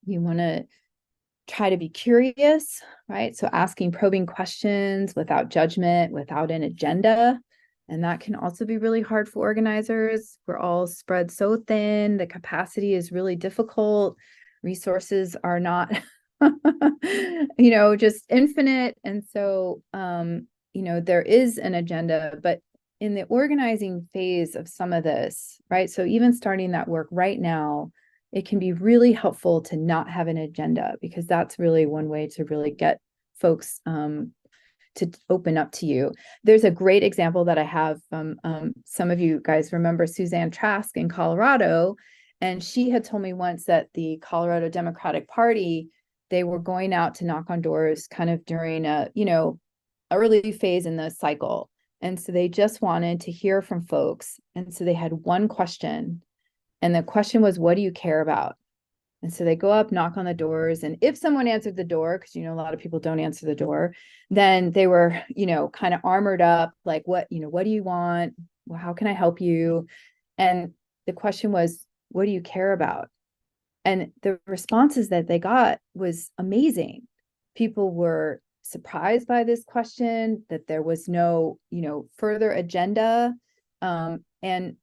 You want to try to be curious, right? So asking probing questions without judgment, without an agenda. And that can also be really hard for organizers. We're all spread so thin. The capacity is really difficult. Resources are not, just infinite. And so, there is an agenda, but in the organizing phase of some of this, right? So even starting that work right now, it can be really helpful to not have an agenda, because that's really one way to really get folks to open up to you. There's a great example that I have from some of you guys remember Suzanne Trask in Colorado. And she had told me once that the Colorado Democratic Party, they were going out to knock on doors kind of during a, early phase in the cycle. And so they just wanted to hear from folks. And so they had one question. And the question was, what do you care about? And so they go up, knock on the doors. And if someone answered the door, because, a lot of people don't answer the door, then they were, kind of armored up, like, what do you want? Well, how can I help you? And the question was, what do you care about? And the responses that they got was amazing. People were surprised by this question, that there was no, further agenda. And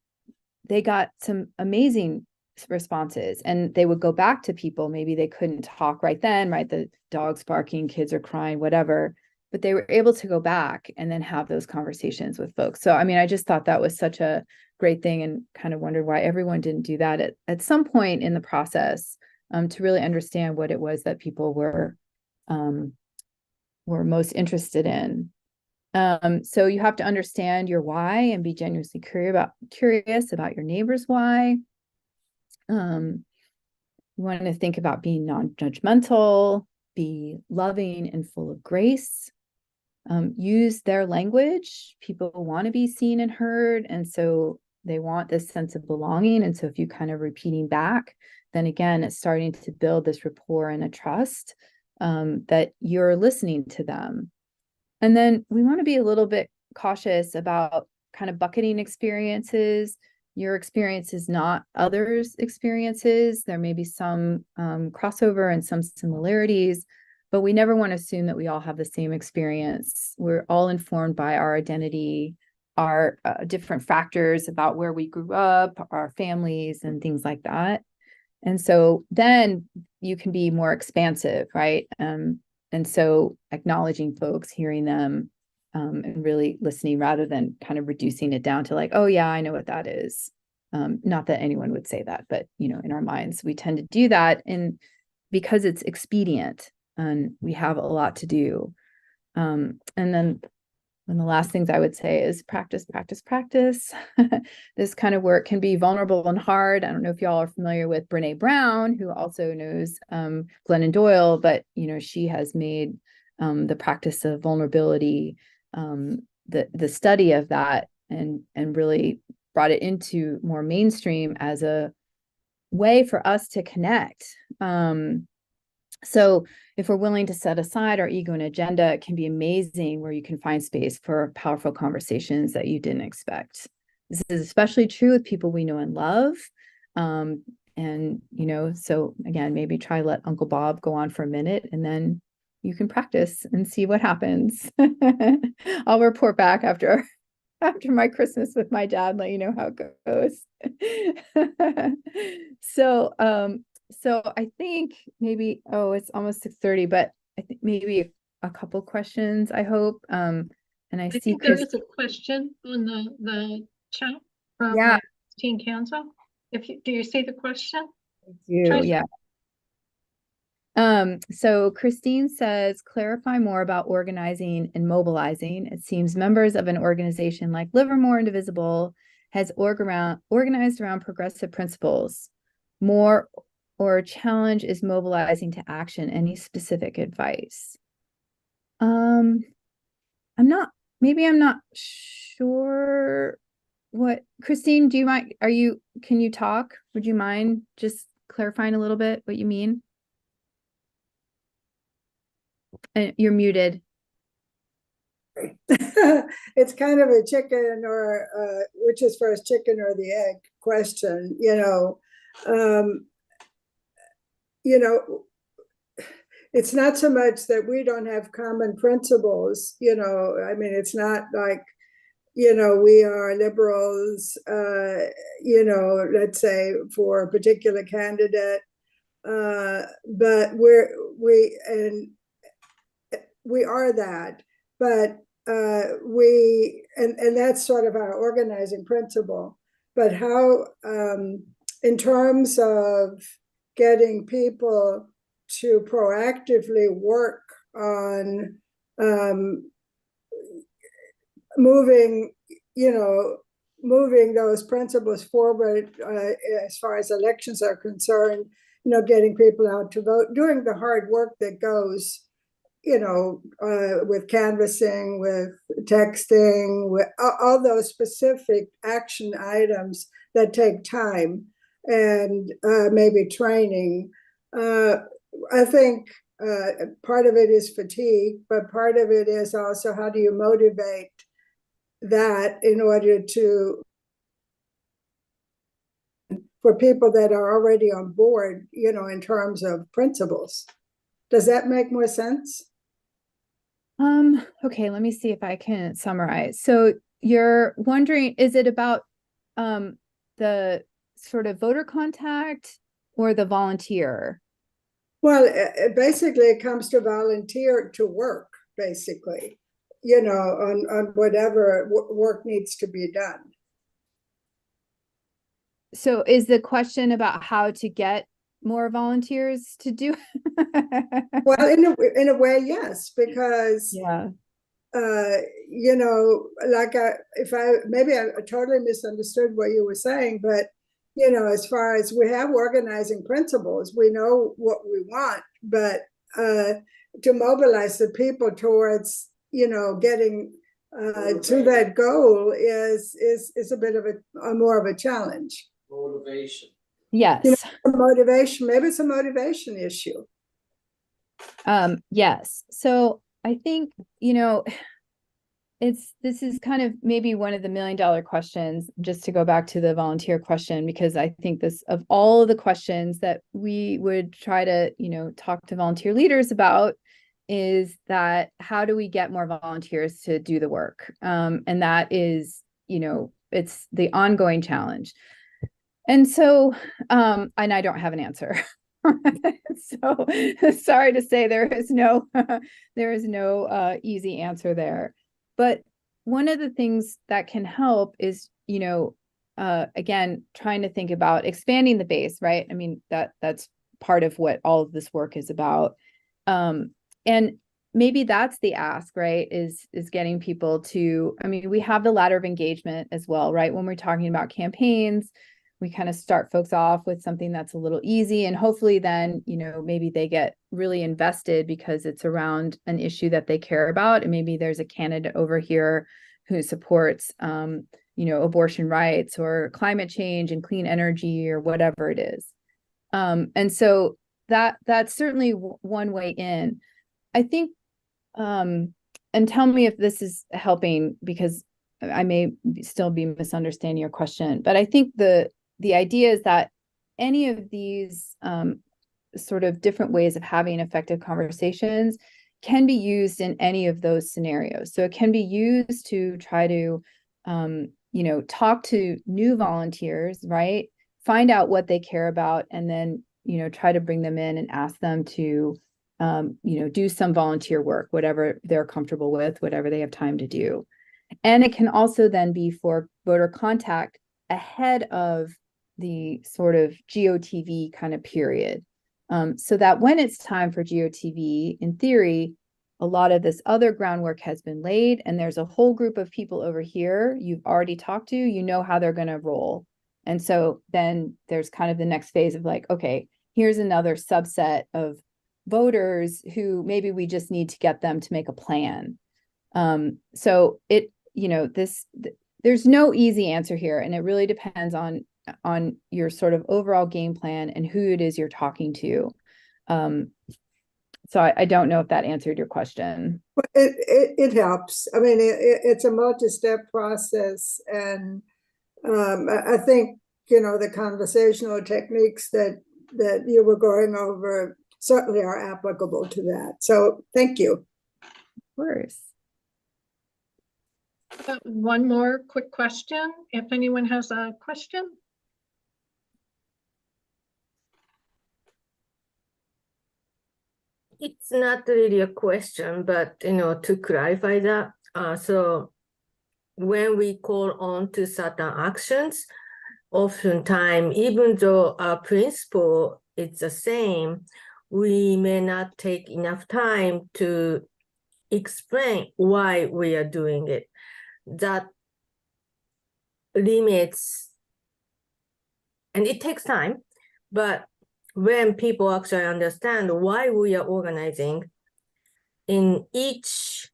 they got some amazing responses, and they would go back to people. Maybe they couldn't talk right then, right? The dog's barking, kids are crying, whatever, but they were able to go back and then have those conversations with folks. So, I just thought that was such a great thing, and kind of wondered why everyone didn't do that at some point in the process, to really understand what it was that people were most interested in. So you have to understand your why and be genuinely curious about your neighbor's why. You want to think about being non-judgmental, be loving and full of grace. Use their language. People want to be seen and heard, and so they want this sense of belonging. And so if you kind of repeating back, then again, it's starting to build this rapport and a trust, that you're listening to them. And then we want to be a little bit cautious about kind of bucketing experiences. Your experience is not others' experiences. There may be some crossover and some similarities, but we never want to assume that we all have the same experience. We're all informed by our identity, our different factors about where we grew up, our families, and things like that. And so then you can be more expansive, right? And so acknowledging folks, hearing them, and really listening, rather than kind of reducing it down to like, oh yeah, I know what that is. Not that anyone would say that, but in our minds, we tend to do that, and because it's expedient and we have a lot to do. And then the last things I would say is practice, practice, practice. This kind of work can be vulnerable and hard. I don't know if y'all are familiar with Brene Brown, who also knows Glennon Doyle, but she has made the practice of vulnerability, the study of that, and really brought it into more mainstream as a way for us to connect. So if we're willing to set aside our ego and agenda, it can be amazing where you can find space for powerful conversations that you didn't expect. This is especially true with people we know and love. And, so again, maybe try let Uncle Bob go on for a minute, and then you can practice and see what happens. I'll report back after my Christmas with my dad, let you know how it goes. So I think maybe, it's almost 6:30, but I think maybe a couple questions, I hope. And I see think there is a question on the chat from Christine Kanzo. Do you see the question? Yeah. So Christine says, clarify more about organizing and mobilizing. It seems members of an organization like Livermore Indivisible has organized around progressive principles. More or challenge is mobilizing to action. Any specific advice? I'm not sure what, Christine, do you mind, can you talk? Would you mind just clarifying a little bit what you mean? And you're muted. It's kind of a chicken or which is first, chicken or the egg question, it's not so much that we don't have common principles, I mean, it's not like, we are liberals, let's say for a particular candidate, but we are that, but and that's sort of our organizing principle. But how, in terms of getting people to proactively work on moving those principles forward as far as elections are concerned, getting people out to vote, doing the hard work that goes, with canvassing, with texting, with all those specific action items that take time and maybe training. I think part of it is fatigue, but part of it is also how do you motivate that in order for people that are already on board, in terms of principles. Does that make more sense? Okay, let me see if I can summarize. So you're wondering, is it about the sort of voter contact or the volunteer? Well, basically it comes to volunteer to work, basically, on whatever work needs to be done. So is the question about how to get more volunteers to do? Well, in a way, yes, because like maybe I totally misunderstood what you were saying, but as far as we have organizing principles, we know what we want, but to mobilize the people towards getting to that goal is a bit of a more of a challenge. Motivation. Yes. Motivation. Maybe it's a motivation issue. Yes. So I think, this is kind of maybe one of the $1 million questions, just to go back to the volunteer question, because I think this, of all of the questions that we would try to, talk to volunteer leaders about, is that how do we get more volunteers to do the work? And that is, it's the ongoing challenge. And so, and I don't have an answer. So sorry to say there is no easy answer there. But one of the things that can help is, again, trying to think about expanding the base, right? I mean, that's part of what all of this work is about. And maybe that's the ask, right? Is getting people to, I mean, we have the ladder of engagement as well, right? When we're talking about campaigns, we kind of start folks off with something that's a little easy, and hopefully then, maybe they get really invested because it's around an issue that they care about. And maybe there's a candidate over here who supports, abortion rights or climate change and clean energy or whatever it is. And so that's certainly one way in. I think, and tell me if this is helping, because I may still be misunderstanding your question, but I think the idea is that any of these sort of different ways of having effective conversations can be used in any of those scenarios. So it can be used to try to, talk to new volunteers, right? Find out what they care about, and then, try to bring them in and ask them to, do some volunteer work, whatever they're comfortable with, whatever they have time to do. And it can also then be for voter contact ahead of the sort of GOTV kind of period. So that when it's time for GOTV, in theory, a lot of this other groundwork has been laid, and there's a whole group of people over here you've already talked to, how they're going to roll. And so then there's kind of the next phase of like, okay, here's another subset of voters who maybe we just need to get them to make a plan. So it, there's no easy answer here, and it really depends on your sort of overall game plan and who it is you're talking to. So I don't know if that answered your question. It helps. I mean, it's a multi-step process, and I think the conversational techniques that you were going over certainly are applicable to that. So thank you. Of course. One more quick question, if anyone has a question. It's not really a question, but to clarify that, so when we call on to certain actions, oftentimes, even though our principle is the same, we may not take enough time to explain why we are doing it. That limits, and it takes time, but when people actually understand why we are organizing in each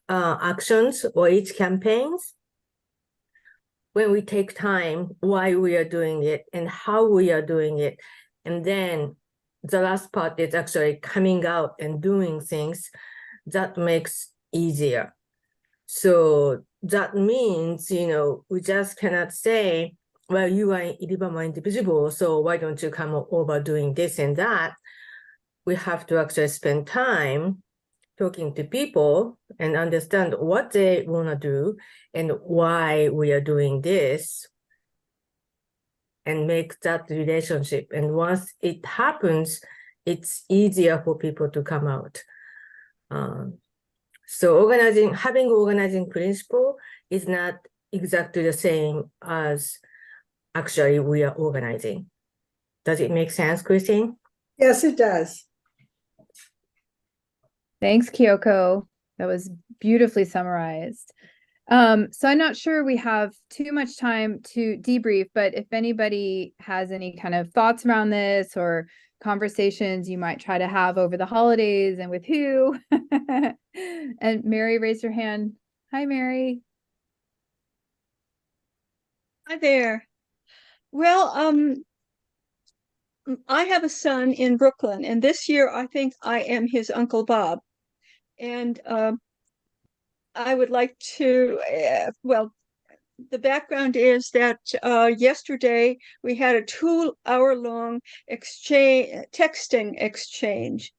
actions or each campaigns, when we take time why we are doing it and how we are doing it, and then the last part is actually coming out and doing things, that makes easier. So that means, we just cannot say, well, you are Livermore Indivisible, so why don't you come over doing this and that? We have to actually spend time talking to people and understand what they want to do and why we are doing this, and make that relationship. And once it happens, it's easier for people to come out. So having organizing principle is not exactly the same as actually we are organizing. Does it make sense, Christine? Yes, it does. Thanks, Kyoko. That was beautifully summarized. So I'm not sure we have too much time to debrief, but if anybody has any kind of thoughts around this or conversations you might try to have over the holidays and with who. And Mary, raise your hand. Hi, Mary. Hi there. Well, I have a son in Brooklyn, and this year I think I am his Uncle Bob. And I would like to, well, the background is that yesterday we had a 2-hour-long texting exchange.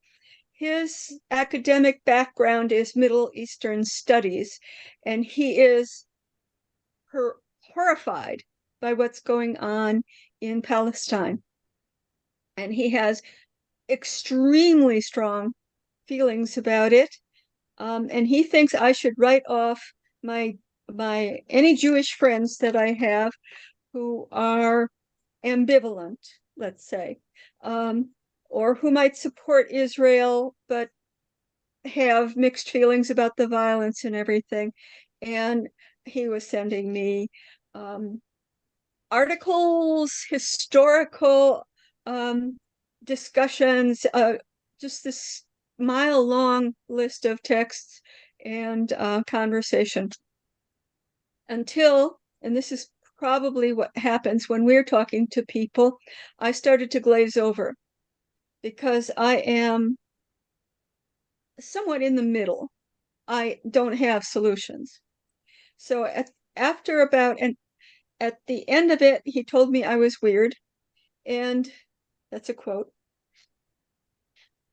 His academic background is Middle Eastern studies, and he is horrified by what's going on in Palestine. And he has extremely strong feelings about it. And he thinks I should write off my any Jewish friends that I have who are ambivalent, let's say, or who might support Israel but have mixed feelings about the violence and everything. And he was sending me articles, historical discussions, just this mile-long list of texts and conversation. Until, and this is probably what happens when we're talking to people, I started to glaze over because I am somewhat in the middle. I don't have solutions. So after about at the end of it, he told me I was weird, and that's a quote.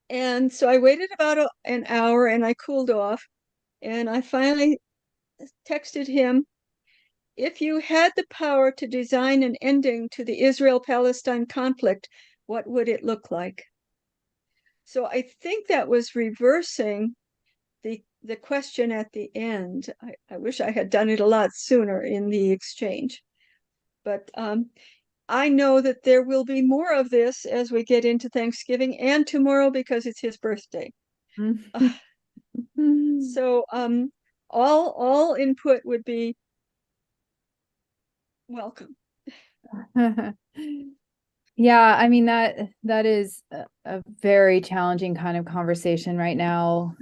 And so I waited about an hour and I cooled off, and I finally texted him, if you had the power to design an ending to the Israel-Palestine conflict, what would it look like? So I think that was reversing the question at the end. I wish I had done it a lot sooner in the exchange. But I know that there will be more of this as we get into Thanksgiving and tomorrow because it's his birthday. So all input would be welcome. Yeah, I mean that is a very challenging kind of conversation right now.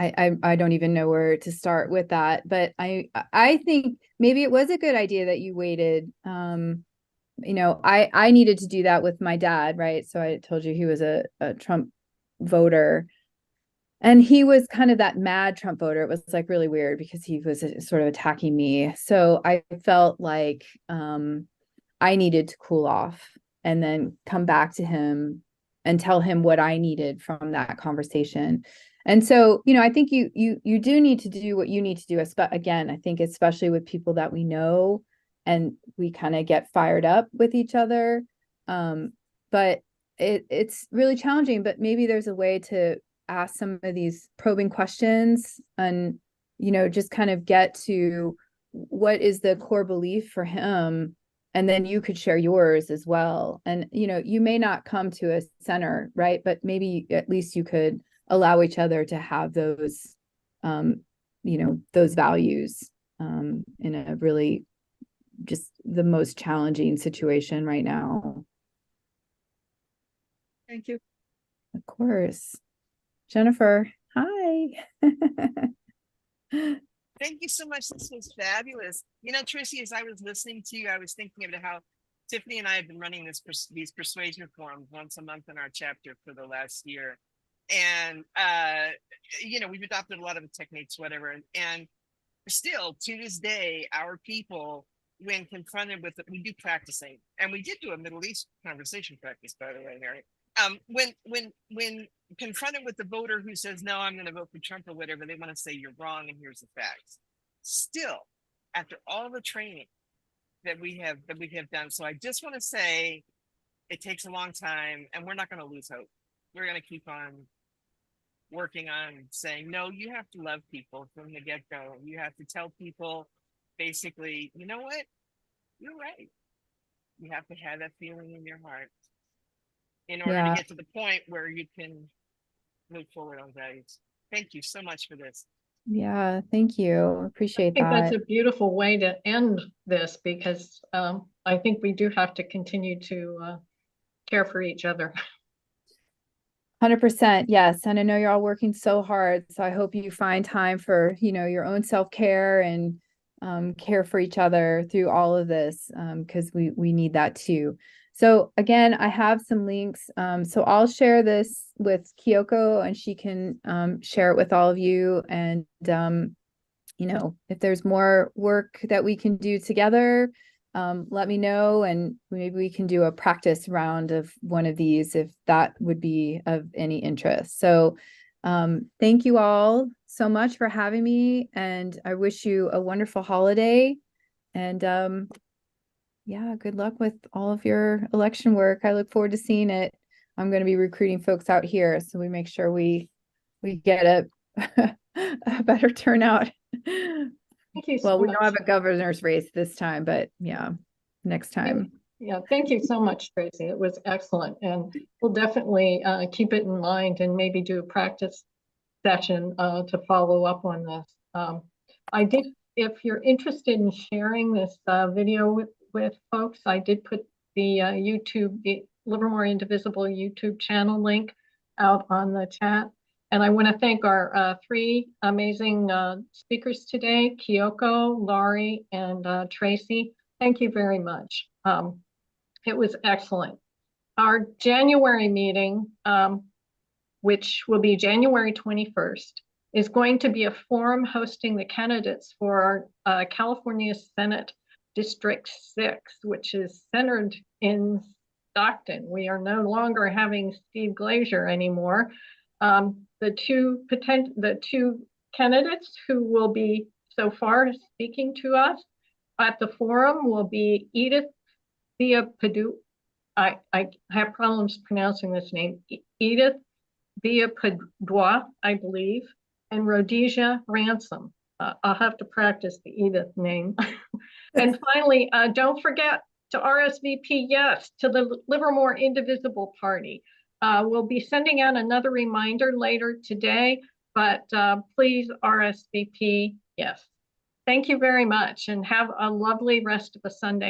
I don't even know where to start with that, but I think maybe it was a good idea that you waited. You know, I needed to do that with my dad, right? So I told you he was a Trump voter, and he was kind of that mad Trump voter. It was like really weird because he was sort of attacking me. So I felt like I needed to cool off and then come back to him and tell him what I needed from that conversation. And so, you know, I think you do need to do what you need to do. Again, I think especially with people that we know and we kind of get fired up with each other. But it's really challenging, but maybe there's a way to ask some of these probing questions and, you know, just kind of get to what is the core belief for him. And then you could share yours as well. And, you know, you may not come to a center, right? But maybe at least you could allow each other to have those, you know, those values in a really just the most challenging situation right now. Thank you. Of course. Jennifer, hi. Thank you so much. This was fabulous. You know, Tracy, as I was listening to you, I was thinking about how Tiffany and I have been running these persuasion forums once a month in our chapter for the last year. And, you know, we've adopted a lot of the techniques, whatever. And still, to this day, our people, when confronted with it, we do practicing. And we did do a Middle East conversation practice, by the way, Mary. When confronted with the voter who says, no, I'm going to vote for Trump or whatever, they want to say you're wrong and here's the facts. Still, after all the training that we have done, so I just want to say it takes a long time and we're not going to lose hope. We're going to keep on working on saying, no, you have to love people from the get-go. You have to tell people basically, you know what? You're right. You have to have that feeling in your heart in order to get to the point where you can move forward on values. Thank you so much for this. Yeah, thank you. Appreciate that. I think that's a beautiful way to end this because I think we do have to continue to care for each other. 100%. Yes. And I know you're all working so hard. So I hope you find time for, you know, your own self-care and care for each other through all of this because we need that too. So again, I have some links. So I'll share this with Kyoko and she can share it with all of you. And, you know, if there's more work that we can do together, let me know and maybe we can do a practice round of one of these if that would be of any interest. So thank you all so much for having me and I wish you a wonderful holiday and yeah, good luck with all of your election work. I look forward to seeing it. I'm going to be recruiting folks out here so we make sure we get a better turnout. Thank you. Well, we don't have a governor's race this time, but yeah, next time. Yeah, thank you so much, Tracy. It was excellent. And we'll definitely keep it in mind and maybe do a practice session to follow up on this. I did, if you're interested in sharing this video with folks, I did put the the Livermore Indivisible YouTube channel link out on the chat. And I want to thank our three amazing speakers today, Kyoko, Laurie, and Tracy. Thank you very much. It was excellent. Our January meeting, which will be January 21st, is going to be a forum hosting the candidates for our California Senate District 6, which is centered in Stockton. We are no longer having Steve Glazier anymore. The two candidates who will be so far speaking to us at the forum will be Edith Villapadua. I have problems pronouncing this name. Edith Villapadua, I believe, and Rhodesia Ransom. I'll have to practice the Edith name. And finally, don't forget to RSVP yes to the Livermore Indivisible Party. We'll be sending out another reminder later today, but please RSVP yes. Thank you very much and have a lovely rest of a Sunday.